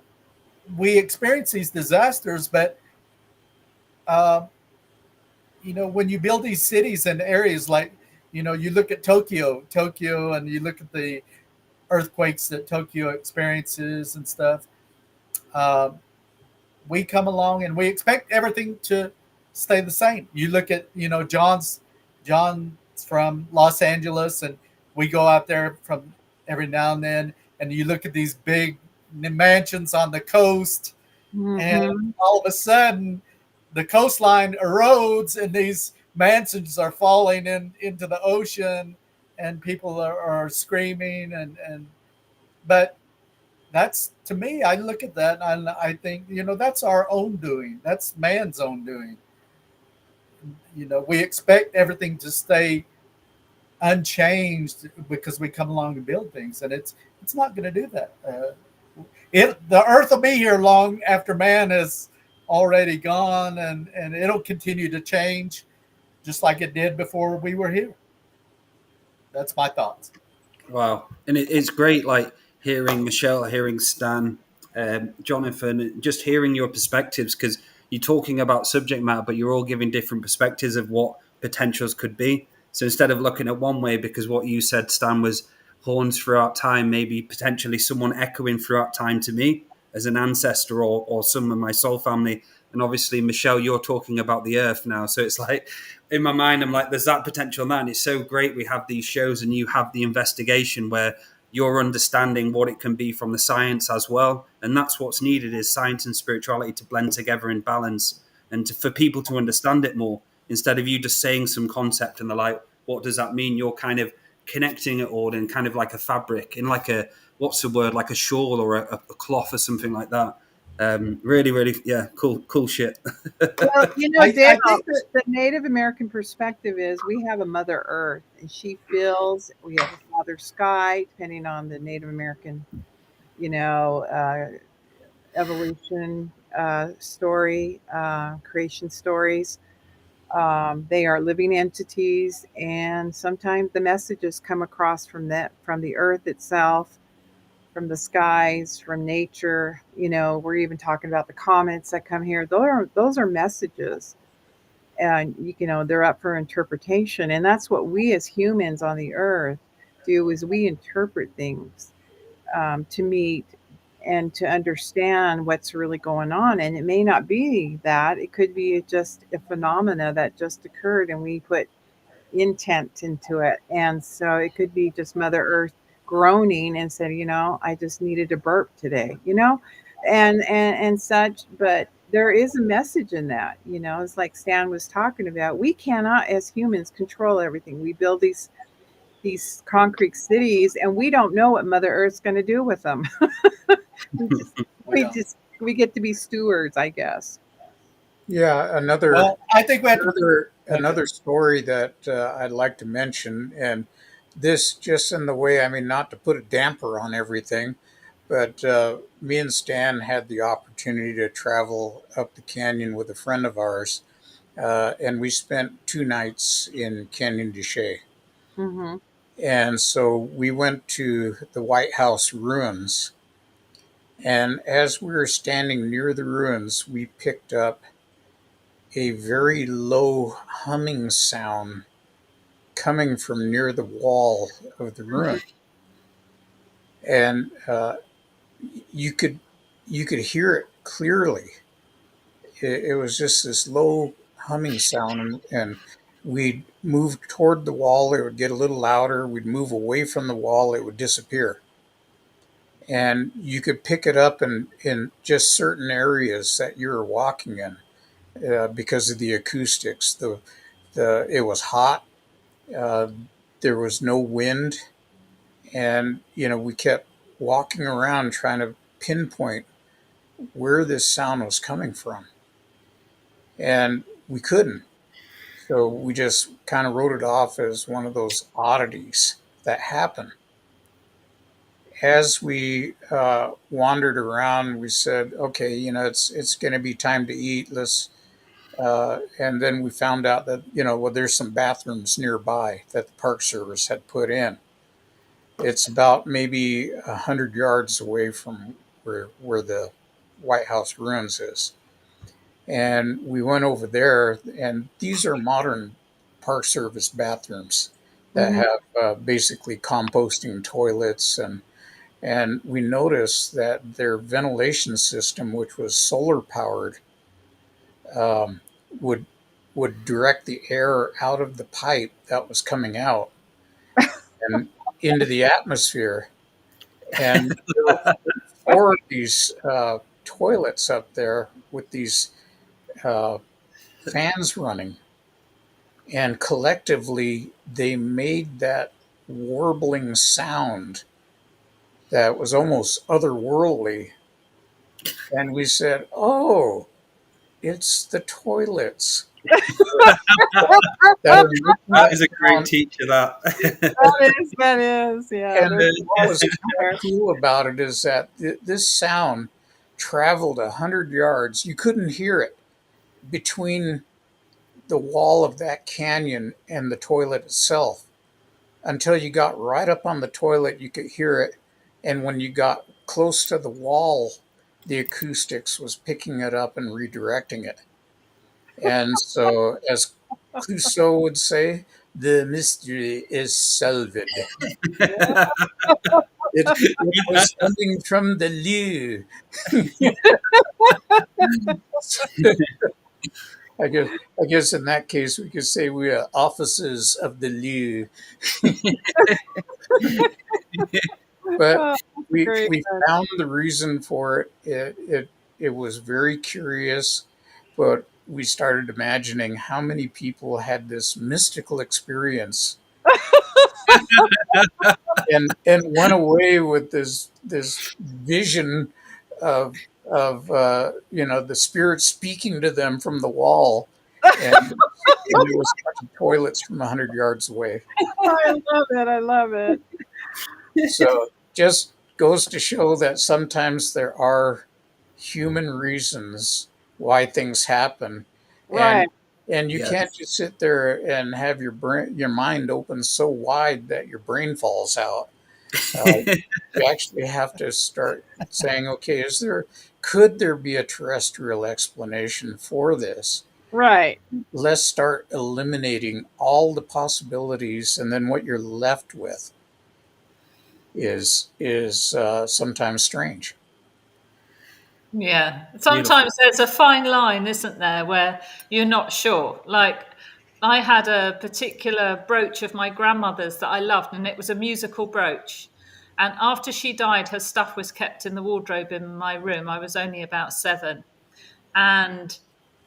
[SPEAKER 1] we experience these disasters. But when you build these cities and areas like you look at Tokyo, and you look at the earthquakes that Tokyo experiences and stuff. Um, we come along and we expect everything to stay the same. You look at, John's from Los Angeles, and we go out there from every now and then, and you look at these big mansions on the coast, and
[SPEAKER 3] Hmm.
[SPEAKER 1] all of a sudden the coastline erodes and these mansions are falling into the ocean, and people are screaming, and but that's, to me, I look at that and I think, that's our own doing. That's man's own doing. We expect everything to stay unchanged because we come along and build things, and it's not going to do that. The earth will be here long after man is already gone, and it'll continue to change just like it did before we were here. That's my thoughts.
[SPEAKER 5] Wow, and it's great, like hearing Michelle, hearing Stan, Jonathan, just hearing your perspectives, because you're talking about subject matter, but you're all giving different perspectives of what potentials could be. So instead of looking at one way, because what you said, Stan, was horns throughout time, maybe potentially someone echoing throughout time to me as an ancestor, or some of my soul family. And obviously, Michelle, you're talking about the earth now. So it's like, in my mind, I'm like, there's that potential in that. And it's so great we have these shows and you have the investigation where you're understanding what it can be from the science as well. And that's what's needed, is science and spirituality to blend together in balance, and for people to understand it more, instead of you just saying some concept and they're like, what does that mean? You're kind of connecting it all in kind of like a fabric, in like a, what's the word, like a shawl or a cloth or something like that. Really, really, yeah, cool shit.
[SPEAKER 3] Well,
[SPEAKER 1] I
[SPEAKER 3] Dale,
[SPEAKER 1] think that
[SPEAKER 3] the Native American perspective is we have a Mother Earth, and she feels. We have a Father Sky, depending on the Native American, you know, uh, evolution story, creation stories. They are living entities, and sometimes the messages come across from the Earth itself, from the skies, from nature. We're even talking about the comets that come here. Those are messages, and they're up for interpretation. And that's what we as humans on the earth do, is we interpret things to meet and to understand what's really going on. And it may not be that, it could be just a phenomena that just occurred, and we put intent into it. And so it could be just Mother Earth groaning and said, I just needed a burp today, and such. But there is a message in that. It's like Stan was talking about. We cannot, as humans, control everything. We build these concrete cities, and we don't know what Mother Earth's going to do with them. we just
[SPEAKER 1] we don't.
[SPEAKER 3] we get to be stewards, I guess.
[SPEAKER 4] Yeah, another
[SPEAKER 1] Well, I think we have to.
[SPEAKER 4] another
[SPEAKER 1] Okay.
[SPEAKER 4] another story that I'd like to mention, and this just in the way, I mean, not to put a damper on everything, but me and Stan had the opportunity to travel up the canyon with a friend of ours, and we spent 2 nights in Canyon de Chelly.
[SPEAKER 3] Hmm.
[SPEAKER 4] And so we went to the White House ruins, and as we were standing near the ruins, we picked up a very low humming sound coming from near the wall of the ruin, and you could you could hear it clearly. It was just this low humming sound, and we'd move toward the wall, it would get a little louder. We'd move away from the wall, it would disappear, and you could pick it up in just certain areas that you were walking in, because of the acoustics. The it was hot. Uh, there was no wind, and we kept walking around trying to pinpoint where this sound was coming from, and we couldn't. So we just kind of wrote it off as one of those oddities that happen. As we wandered around, we said, "Okay, it's going to be time to eat. Let's." And then we found out that well, there's some bathrooms nearby that the Park Service had put in. It's about maybe 100 yards away from where the White House ruins is, and we went over there. And these are modern Park Service bathrooms. that have basically composting toilets, and we noticed that their ventilation system, which was solar powered, um, would direct the air out of the pipe that was coming out and into the atmosphere. And there were four of these toilets up there with these uh, fans running, and collectively they made that warbling sound that was almost otherworldly. And we said, "Oh, it's the toilets that are making
[SPEAKER 5] That
[SPEAKER 4] that
[SPEAKER 5] is a great
[SPEAKER 4] sound."
[SPEAKER 5] teacher, that.
[SPEAKER 3] That is, yeah.
[SPEAKER 4] And what was kind of cool about it is that this sound traveled 100 yards. You couldn't hear it between the wall of that canyon and the toilet itself. Until you got right up on the toilet, you could hear it. And when you got close to the wall, the acoustics was picking it up and redirecting it. And so, as Clouseau would say, the mystery is solved. It was coming from the loo. I guess in that case we could say we are officers of the loo. But
[SPEAKER 3] Oh,
[SPEAKER 4] we
[SPEAKER 3] great.
[SPEAKER 4] found the reason for it. It was very curious, but we started imagining how many people had this mystical experience and went away with this vision of the spirit speaking to them from the wall, and there was a bunch of toilets from 100 yards away.
[SPEAKER 3] I love it. I love it.
[SPEAKER 4] So just goes to show that sometimes there are human reasons why things happen,
[SPEAKER 3] Right.
[SPEAKER 4] and you
[SPEAKER 5] Yes.
[SPEAKER 4] can't just sit there and have your mind open so wide that your brain falls out. You actually have to start saying, okay, could there be a terrestrial explanation for this?
[SPEAKER 3] Right.
[SPEAKER 4] Let's start eliminating all the possibilities, and then what you're left with is sometimes strange.
[SPEAKER 2] Yeah. Sometimes there's a fine line, isn't there, where you're not sure. Like, I had a particular brooch of my grandmother's that I loved, and it was a musical brooch. And after she died, her stuff was kept in the wardrobe in my room. I was only about 7. And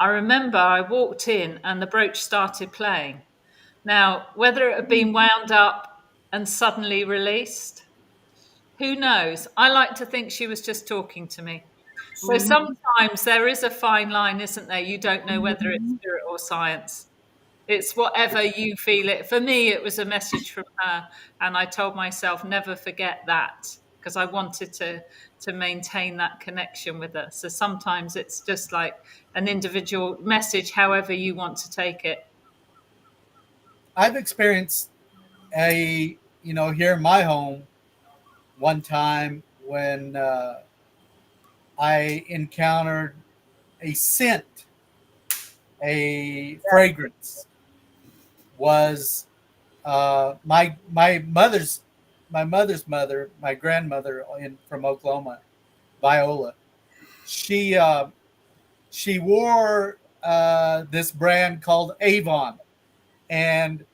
[SPEAKER 2] I remember I walked in and the brooch started playing. Now, whether it had been wound up and suddenly released, who knows? I like to think she was just talking to me. So sometimes there is a fine line, isn't there? You don't know whether it's spirit or science. It's whatever you feel it. For me, it was a message from her, and I told myself never forget that because I wanted to maintain that connection with her. So sometimes it's just like an individual message, however you want to take it.
[SPEAKER 1] I've experienced here in my home one time when I encountered a scent, a fragrance was my mother's mother, my grandmother from Oklahoma, Viola. She she wore this brand called Avon, and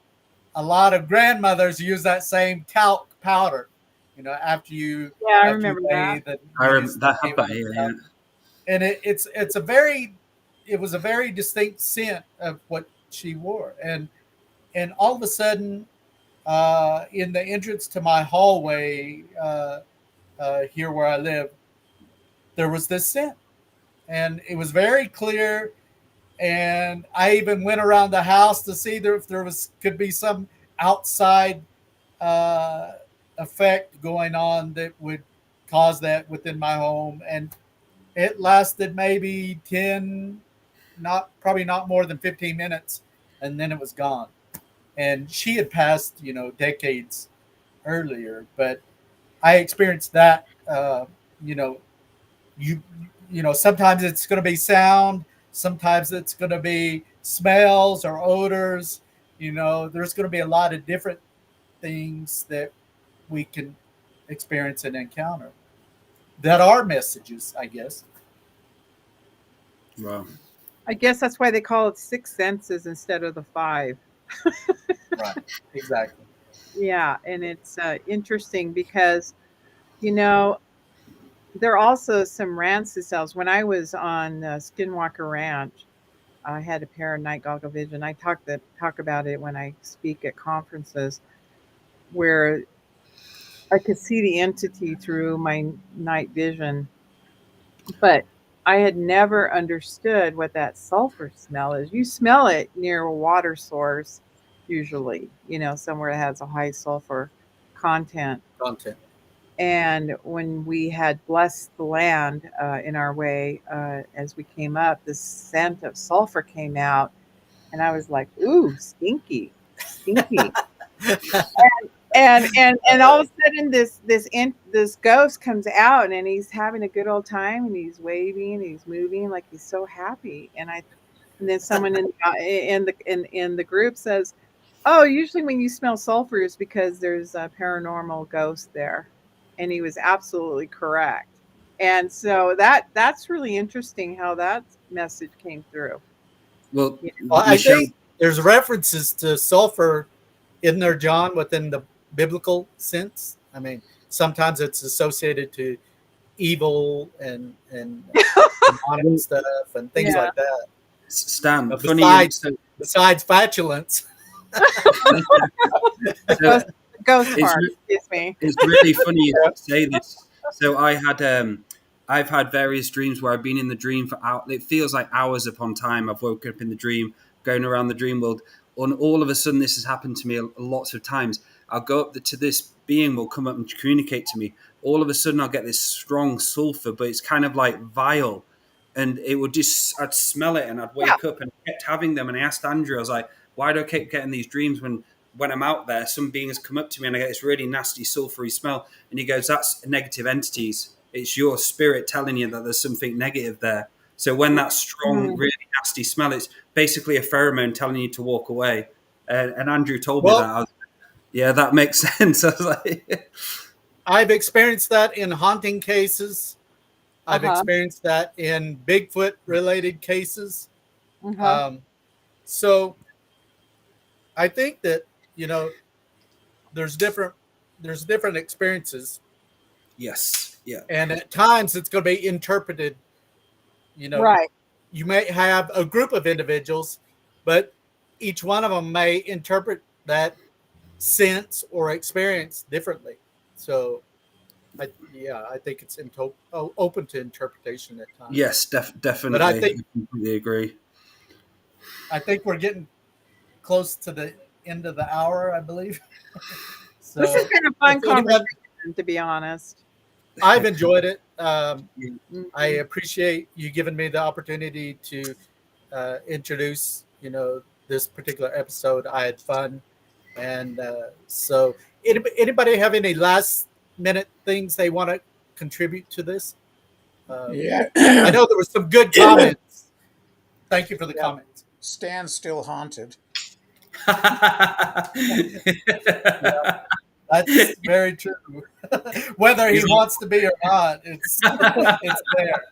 [SPEAKER 1] a lot of grandmothers use that same talc powder. After you
[SPEAKER 3] Yeah, I
[SPEAKER 1] after you
[SPEAKER 3] remember that.
[SPEAKER 1] bathe,
[SPEAKER 5] I
[SPEAKER 1] you
[SPEAKER 5] remember
[SPEAKER 1] use
[SPEAKER 5] that.
[SPEAKER 1] Avon
[SPEAKER 5] Yeah.
[SPEAKER 1] and it was a very distinct scent of what she wore, and all of a sudden, in the entrance to my hallway, here where I live, there was this scent, and it was very clear. And I even went around the house to see if there could be some outside uh, effect going on that would cause that within my home. And it lasted maybe 10, probably not more than 15 minutes, and then it was gone. And she had passed, decades earlier, but I experienced that. You know, you sometimes it's going to be sound, sometimes it's going to be smells or odors. There's going to be a lot of different things that we can experience and encounter that are messages, I guess.
[SPEAKER 5] Wow.
[SPEAKER 3] I guess that's why they call it six senses instead of the five.
[SPEAKER 1] Right. Exactly.
[SPEAKER 3] Yeah, and it's interesting because you know there are also some rancid cells. When I was on Skinwalker Ranch, I had a pair of night goggle vision. I talk about it when I speak at conferences, where I could see the entity through my night vision, but I had never understood what that sulfur smell is. You smell it near a water source, usually, somewhere that has a high sulfur content.
[SPEAKER 1] Content.
[SPEAKER 3] And when we had blessed the land in our way, as we came up, the scent of sulfur came out, and I was like, "Ooh, stinky, stinky." And all of a sudden this ghost comes out, and he's having a good old time, and he's waving, and he's moving like he's so happy. And then someone in the group says, "Oh, usually when you smell sulfur is because there's a paranormal ghost there," and he was absolutely correct. And so that's really interesting how that message came through.
[SPEAKER 5] Well,
[SPEAKER 1] Well, I
[SPEAKER 5] Michelle,
[SPEAKER 1] think there's references to sulfur in there, John, within the biblical sense. I mean, sometimes it's associated to evil and demonic
[SPEAKER 5] well,
[SPEAKER 1] stuff and things
[SPEAKER 3] Yeah.
[SPEAKER 1] like that.
[SPEAKER 5] Stan,
[SPEAKER 1] But
[SPEAKER 5] funny.
[SPEAKER 1] besides flatulence,
[SPEAKER 3] The
[SPEAKER 5] So
[SPEAKER 3] ghost
[SPEAKER 5] it's
[SPEAKER 3] part, excuse me.
[SPEAKER 5] it's really funny you say this. So I've had various dreams where I've been in the dream for hours. It feels like hours upon time. I've woken up in the dream, going around the dream world, and all of a sudden this has happened to me lots of times. I'll go up to this being will come up and communicate to me. All of a sudden I'll get this strong sulfur, but it's kind of like vile, and it would just I'd smell it and I'd
[SPEAKER 3] Yeah.
[SPEAKER 5] wake up and I kept having them. And I asked Andrew, I was like, why do I keep getting these dreams when I'm out there, some beings come up to me and I get this really nasty sulfury smell. And he goes, that's negative entities. It's your spirit telling you that there's something negative there. So when that strong,
[SPEAKER 3] Mhm.
[SPEAKER 5] really nasty smell, it's basically a pheromone telling you to walk away. And Andrew told me that.
[SPEAKER 1] well,
[SPEAKER 5] I was, yeah, that makes sense. I was like,
[SPEAKER 1] I've experienced that in haunting cases. I've
[SPEAKER 3] Uh-huh.
[SPEAKER 1] experienced that in Bigfoot related cases.
[SPEAKER 3] Uh-huh.
[SPEAKER 1] Um, so I think that you know there's different experiences,
[SPEAKER 5] yes, yeah,
[SPEAKER 1] and at times it's going to be interpreted. You know,
[SPEAKER 3] Right.
[SPEAKER 1] you may have a group of individuals, but each one of them may interpret that sense or experience differently. So, I think it's open to interpretation at times.
[SPEAKER 5] yes,
[SPEAKER 1] But I
[SPEAKER 5] definitely.
[SPEAKER 1] think
[SPEAKER 5] I completely agree.
[SPEAKER 1] we're getting close to the end of the hour, I believe.
[SPEAKER 3] This has
[SPEAKER 1] So,
[SPEAKER 3] been a
[SPEAKER 1] if
[SPEAKER 3] fun
[SPEAKER 1] anyone,
[SPEAKER 3] conversation, to be honest.
[SPEAKER 1] I've enjoyed it. I
[SPEAKER 3] Mhm.
[SPEAKER 1] appreciate you giving me the opportunity to introduce, this particular episode. I had fun, and so anybody have any last minute things they want to contribute to this?
[SPEAKER 4] Yeah.
[SPEAKER 1] I know there were some good comments. Thank you for the
[SPEAKER 3] Yep.
[SPEAKER 1] comments.
[SPEAKER 4] Stan's still haunted.
[SPEAKER 1] Yeah, that's very true. Whether he
[SPEAKER 5] He's
[SPEAKER 1] wants to be or not, it's there.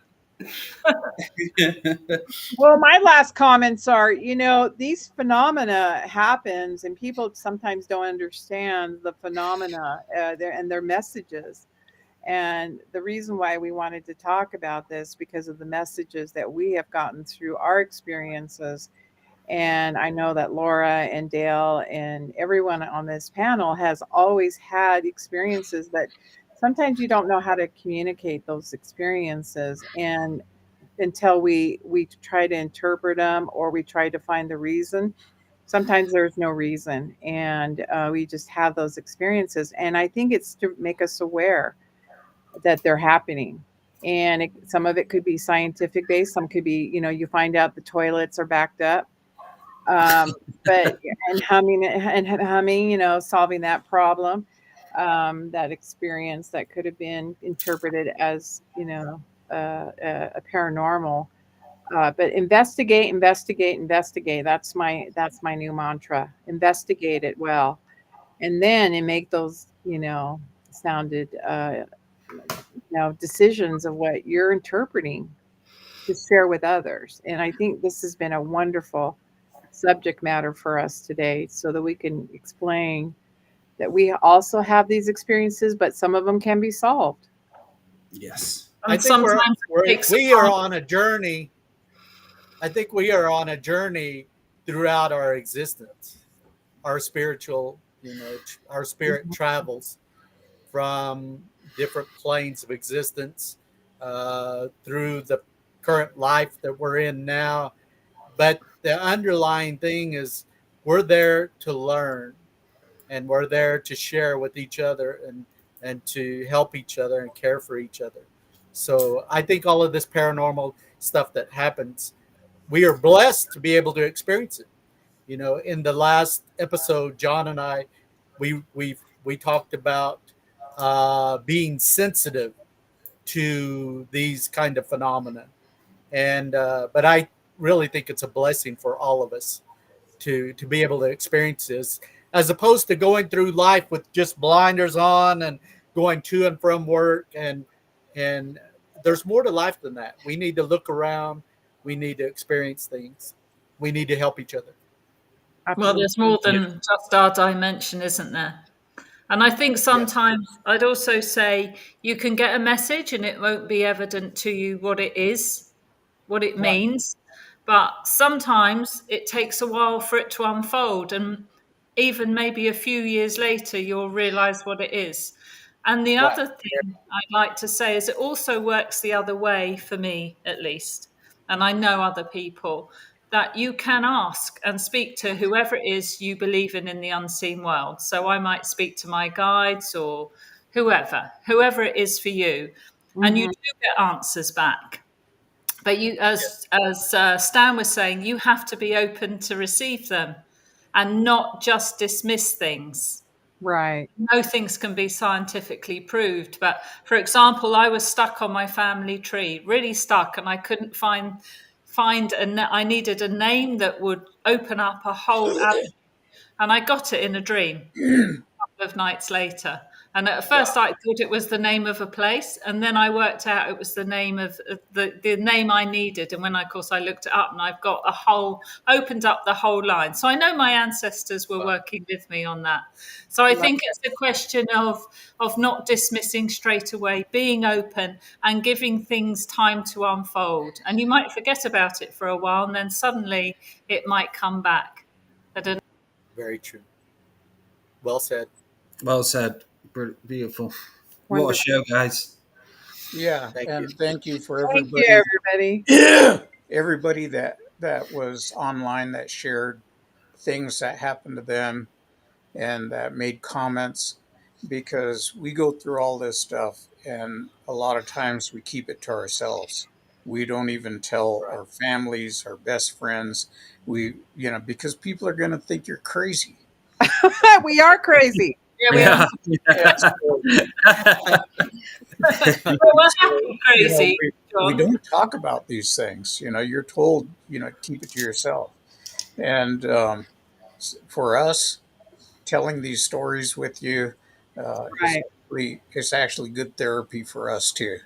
[SPEAKER 3] Well, my last comments are, these phenomena happens, and people sometimes don't understand the phenomena and their messages. And the reason why we wanted to talk about this because of the messages that we have gotten through our experiences. And I know that Laura and Dale and everyone on this panel has always had experiences that sometimes you don't know how to communicate those experiences. And until we try to interpret them or we try to find the reason, sometimes there's no reason, and we just have those experiences. And I think it's to make us aware that they're happening. And some of it could be scientific based, some could be, you find out the toilets are backed up, um, but and humming, solving that problem, that experience that could have been interpreted as, a paranormal. But investigate, investigate, investigate. That's my new mantra. Investigate it well, and then and make those, sounded, decisions of what you're interpreting to share with others. And I think this has been a wonderful subject matter for us today so that we can explain that we also have these experiences, but some of them can be solved.
[SPEAKER 5] Yes.
[SPEAKER 1] I
[SPEAKER 2] And
[SPEAKER 1] think
[SPEAKER 2] sometimes it takes
[SPEAKER 1] we
[SPEAKER 2] time.
[SPEAKER 1] are on a journey. I think we are on a journey throughout our existence. Our spiritual, our spirit travels from different planes of existence through the current life that we're in now. But the underlying thing is we're there to learn, and we're there to share with each other, and to help each other and care for each other. So I think all of this paranormal stuff that happens, we are blessed to be able to experience it. In the last episode, John and I, we talked about being sensitive to these kind of phenomena, and but I really think it's a blessing for all of us to be able to experience this, as opposed to going through life with just blinders on and going to and from work. And there's more to life than that. We need to look around. We need to experience things. We need to help each other.
[SPEAKER 2] Well,
[SPEAKER 3] Absolutely.
[SPEAKER 2] there's more than just our dimension, isn't there? And I think sometimes I'd also say you can get a message and it won't be evident to you what it is, what it
[SPEAKER 1] Right.
[SPEAKER 2] means. But sometimes it takes a while for it to unfold. And even maybe a few years later, you'll realize what it is. And the
[SPEAKER 1] Right.
[SPEAKER 2] other thing I'd like to say is it also works the other way for me, at least. And I know other people that you can ask and speak to whoever it is you believe in the unseen world. So I might speak to my guides or whoever it is for you. And you
[SPEAKER 3] Mhm.
[SPEAKER 2] do get answers back. But you, as Stan was saying, you have to be open to receive them and not just dismiss things.
[SPEAKER 3] Right.
[SPEAKER 2] No things can be scientifically proved. But for example, I was stuck on my family tree, really stuck, and I couldn't find I needed a name that would open up a whole avenue, and I got it in a dream of nights later. And at first I thought it was the name of a place, and then I worked out it was the name of the name I needed. And when of course I looked it up, and I've got opened up the whole line. So I know my ancestors were working with me on that. So I think it's a question of not dismissing straight away, being open and giving things time to unfold. And you might forget about it for a while, and then suddenly it might come back. I don't know.
[SPEAKER 1] Very true. Well said.
[SPEAKER 5] Well said. Beautiful. What a
[SPEAKER 3] Wonderful.
[SPEAKER 5] show, guys.
[SPEAKER 4] Yeah,
[SPEAKER 1] Thank you.
[SPEAKER 4] and thank you for
[SPEAKER 3] Thank you,
[SPEAKER 4] everybody.
[SPEAKER 3] everybody.
[SPEAKER 4] Everybody that was online that shared things that happened to them and that made comments, because we go through all this stuff and a lot of times we keep it to ourselves. We don't even tell our families, our best friends. Because people are going to think you're crazy.
[SPEAKER 3] We are crazy.
[SPEAKER 2] Yeah, we are.
[SPEAKER 4] And so,
[SPEAKER 2] Well, we're
[SPEAKER 4] so,
[SPEAKER 2] happy crazy,
[SPEAKER 4] we
[SPEAKER 2] John.
[SPEAKER 4] don't talk about these things. You're told, keep it to yourself. And for us, telling these stories with you
[SPEAKER 3] Right.
[SPEAKER 4] is actually good therapy for us too,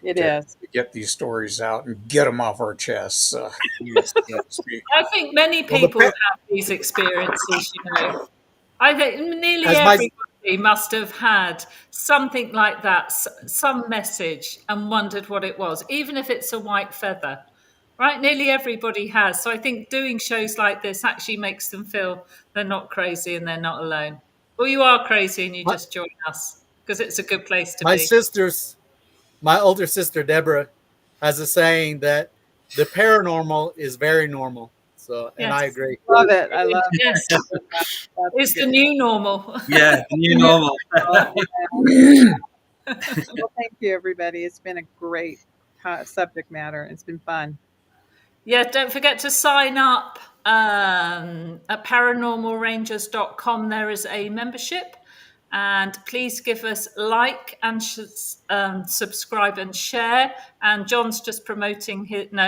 [SPEAKER 3] It
[SPEAKER 4] to
[SPEAKER 3] is.
[SPEAKER 4] get these stories out and get them off our chests.
[SPEAKER 5] Yes,
[SPEAKER 4] So to speak.
[SPEAKER 2] I think many
[SPEAKER 1] Well,
[SPEAKER 2] people have these experiences, I think nearly
[SPEAKER 1] as my
[SPEAKER 2] everybody must have had something like that, some message, and wondered what it was, even if it's a white feather, right? Nearly everybody has. So I think doing shows like this actually makes them feel they're not crazy and they're not alone. Or you are crazy and you
[SPEAKER 1] my,
[SPEAKER 2] just join us because it's a good place to
[SPEAKER 1] my
[SPEAKER 2] be.
[SPEAKER 1] sisters, my older sister Deborah, has a saying that the paranormal is very normal. So, and I
[SPEAKER 2] Yes.
[SPEAKER 1] agree.
[SPEAKER 3] Love it. I love
[SPEAKER 2] Yes.
[SPEAKER 3] it. That's
[SPEAKER 2] It's the new normal.
[SPEAKER 5] Yeah, the new normal.
[SPEAKER 3] Well, thank you, everybody. It's been a great subject matter. It's been fun.
[SPEAKER 2] Yeah, don't forget to sign up at paranormalrangers.com. There is a membership. And please give us like and subscribe and share. And John's just promoting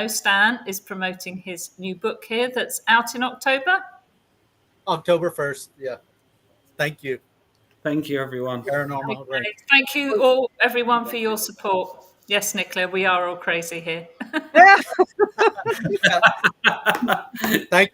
[SPEAKER 2] Stan is promoting his new book here that's out in October.
[SPEAKER 1] October 1st. Yeah. Thank you,
[SPEAKER 5] Thank you, everyone.
[SPEAKER 1] Paranormal Rangers.
[SPEAKER 2] Thank you all, everyone, for your support. Yes, Nicola, we are all crazy here.
[SPEAKER 3] Yeah.
[SPEAKER 1] Thank you.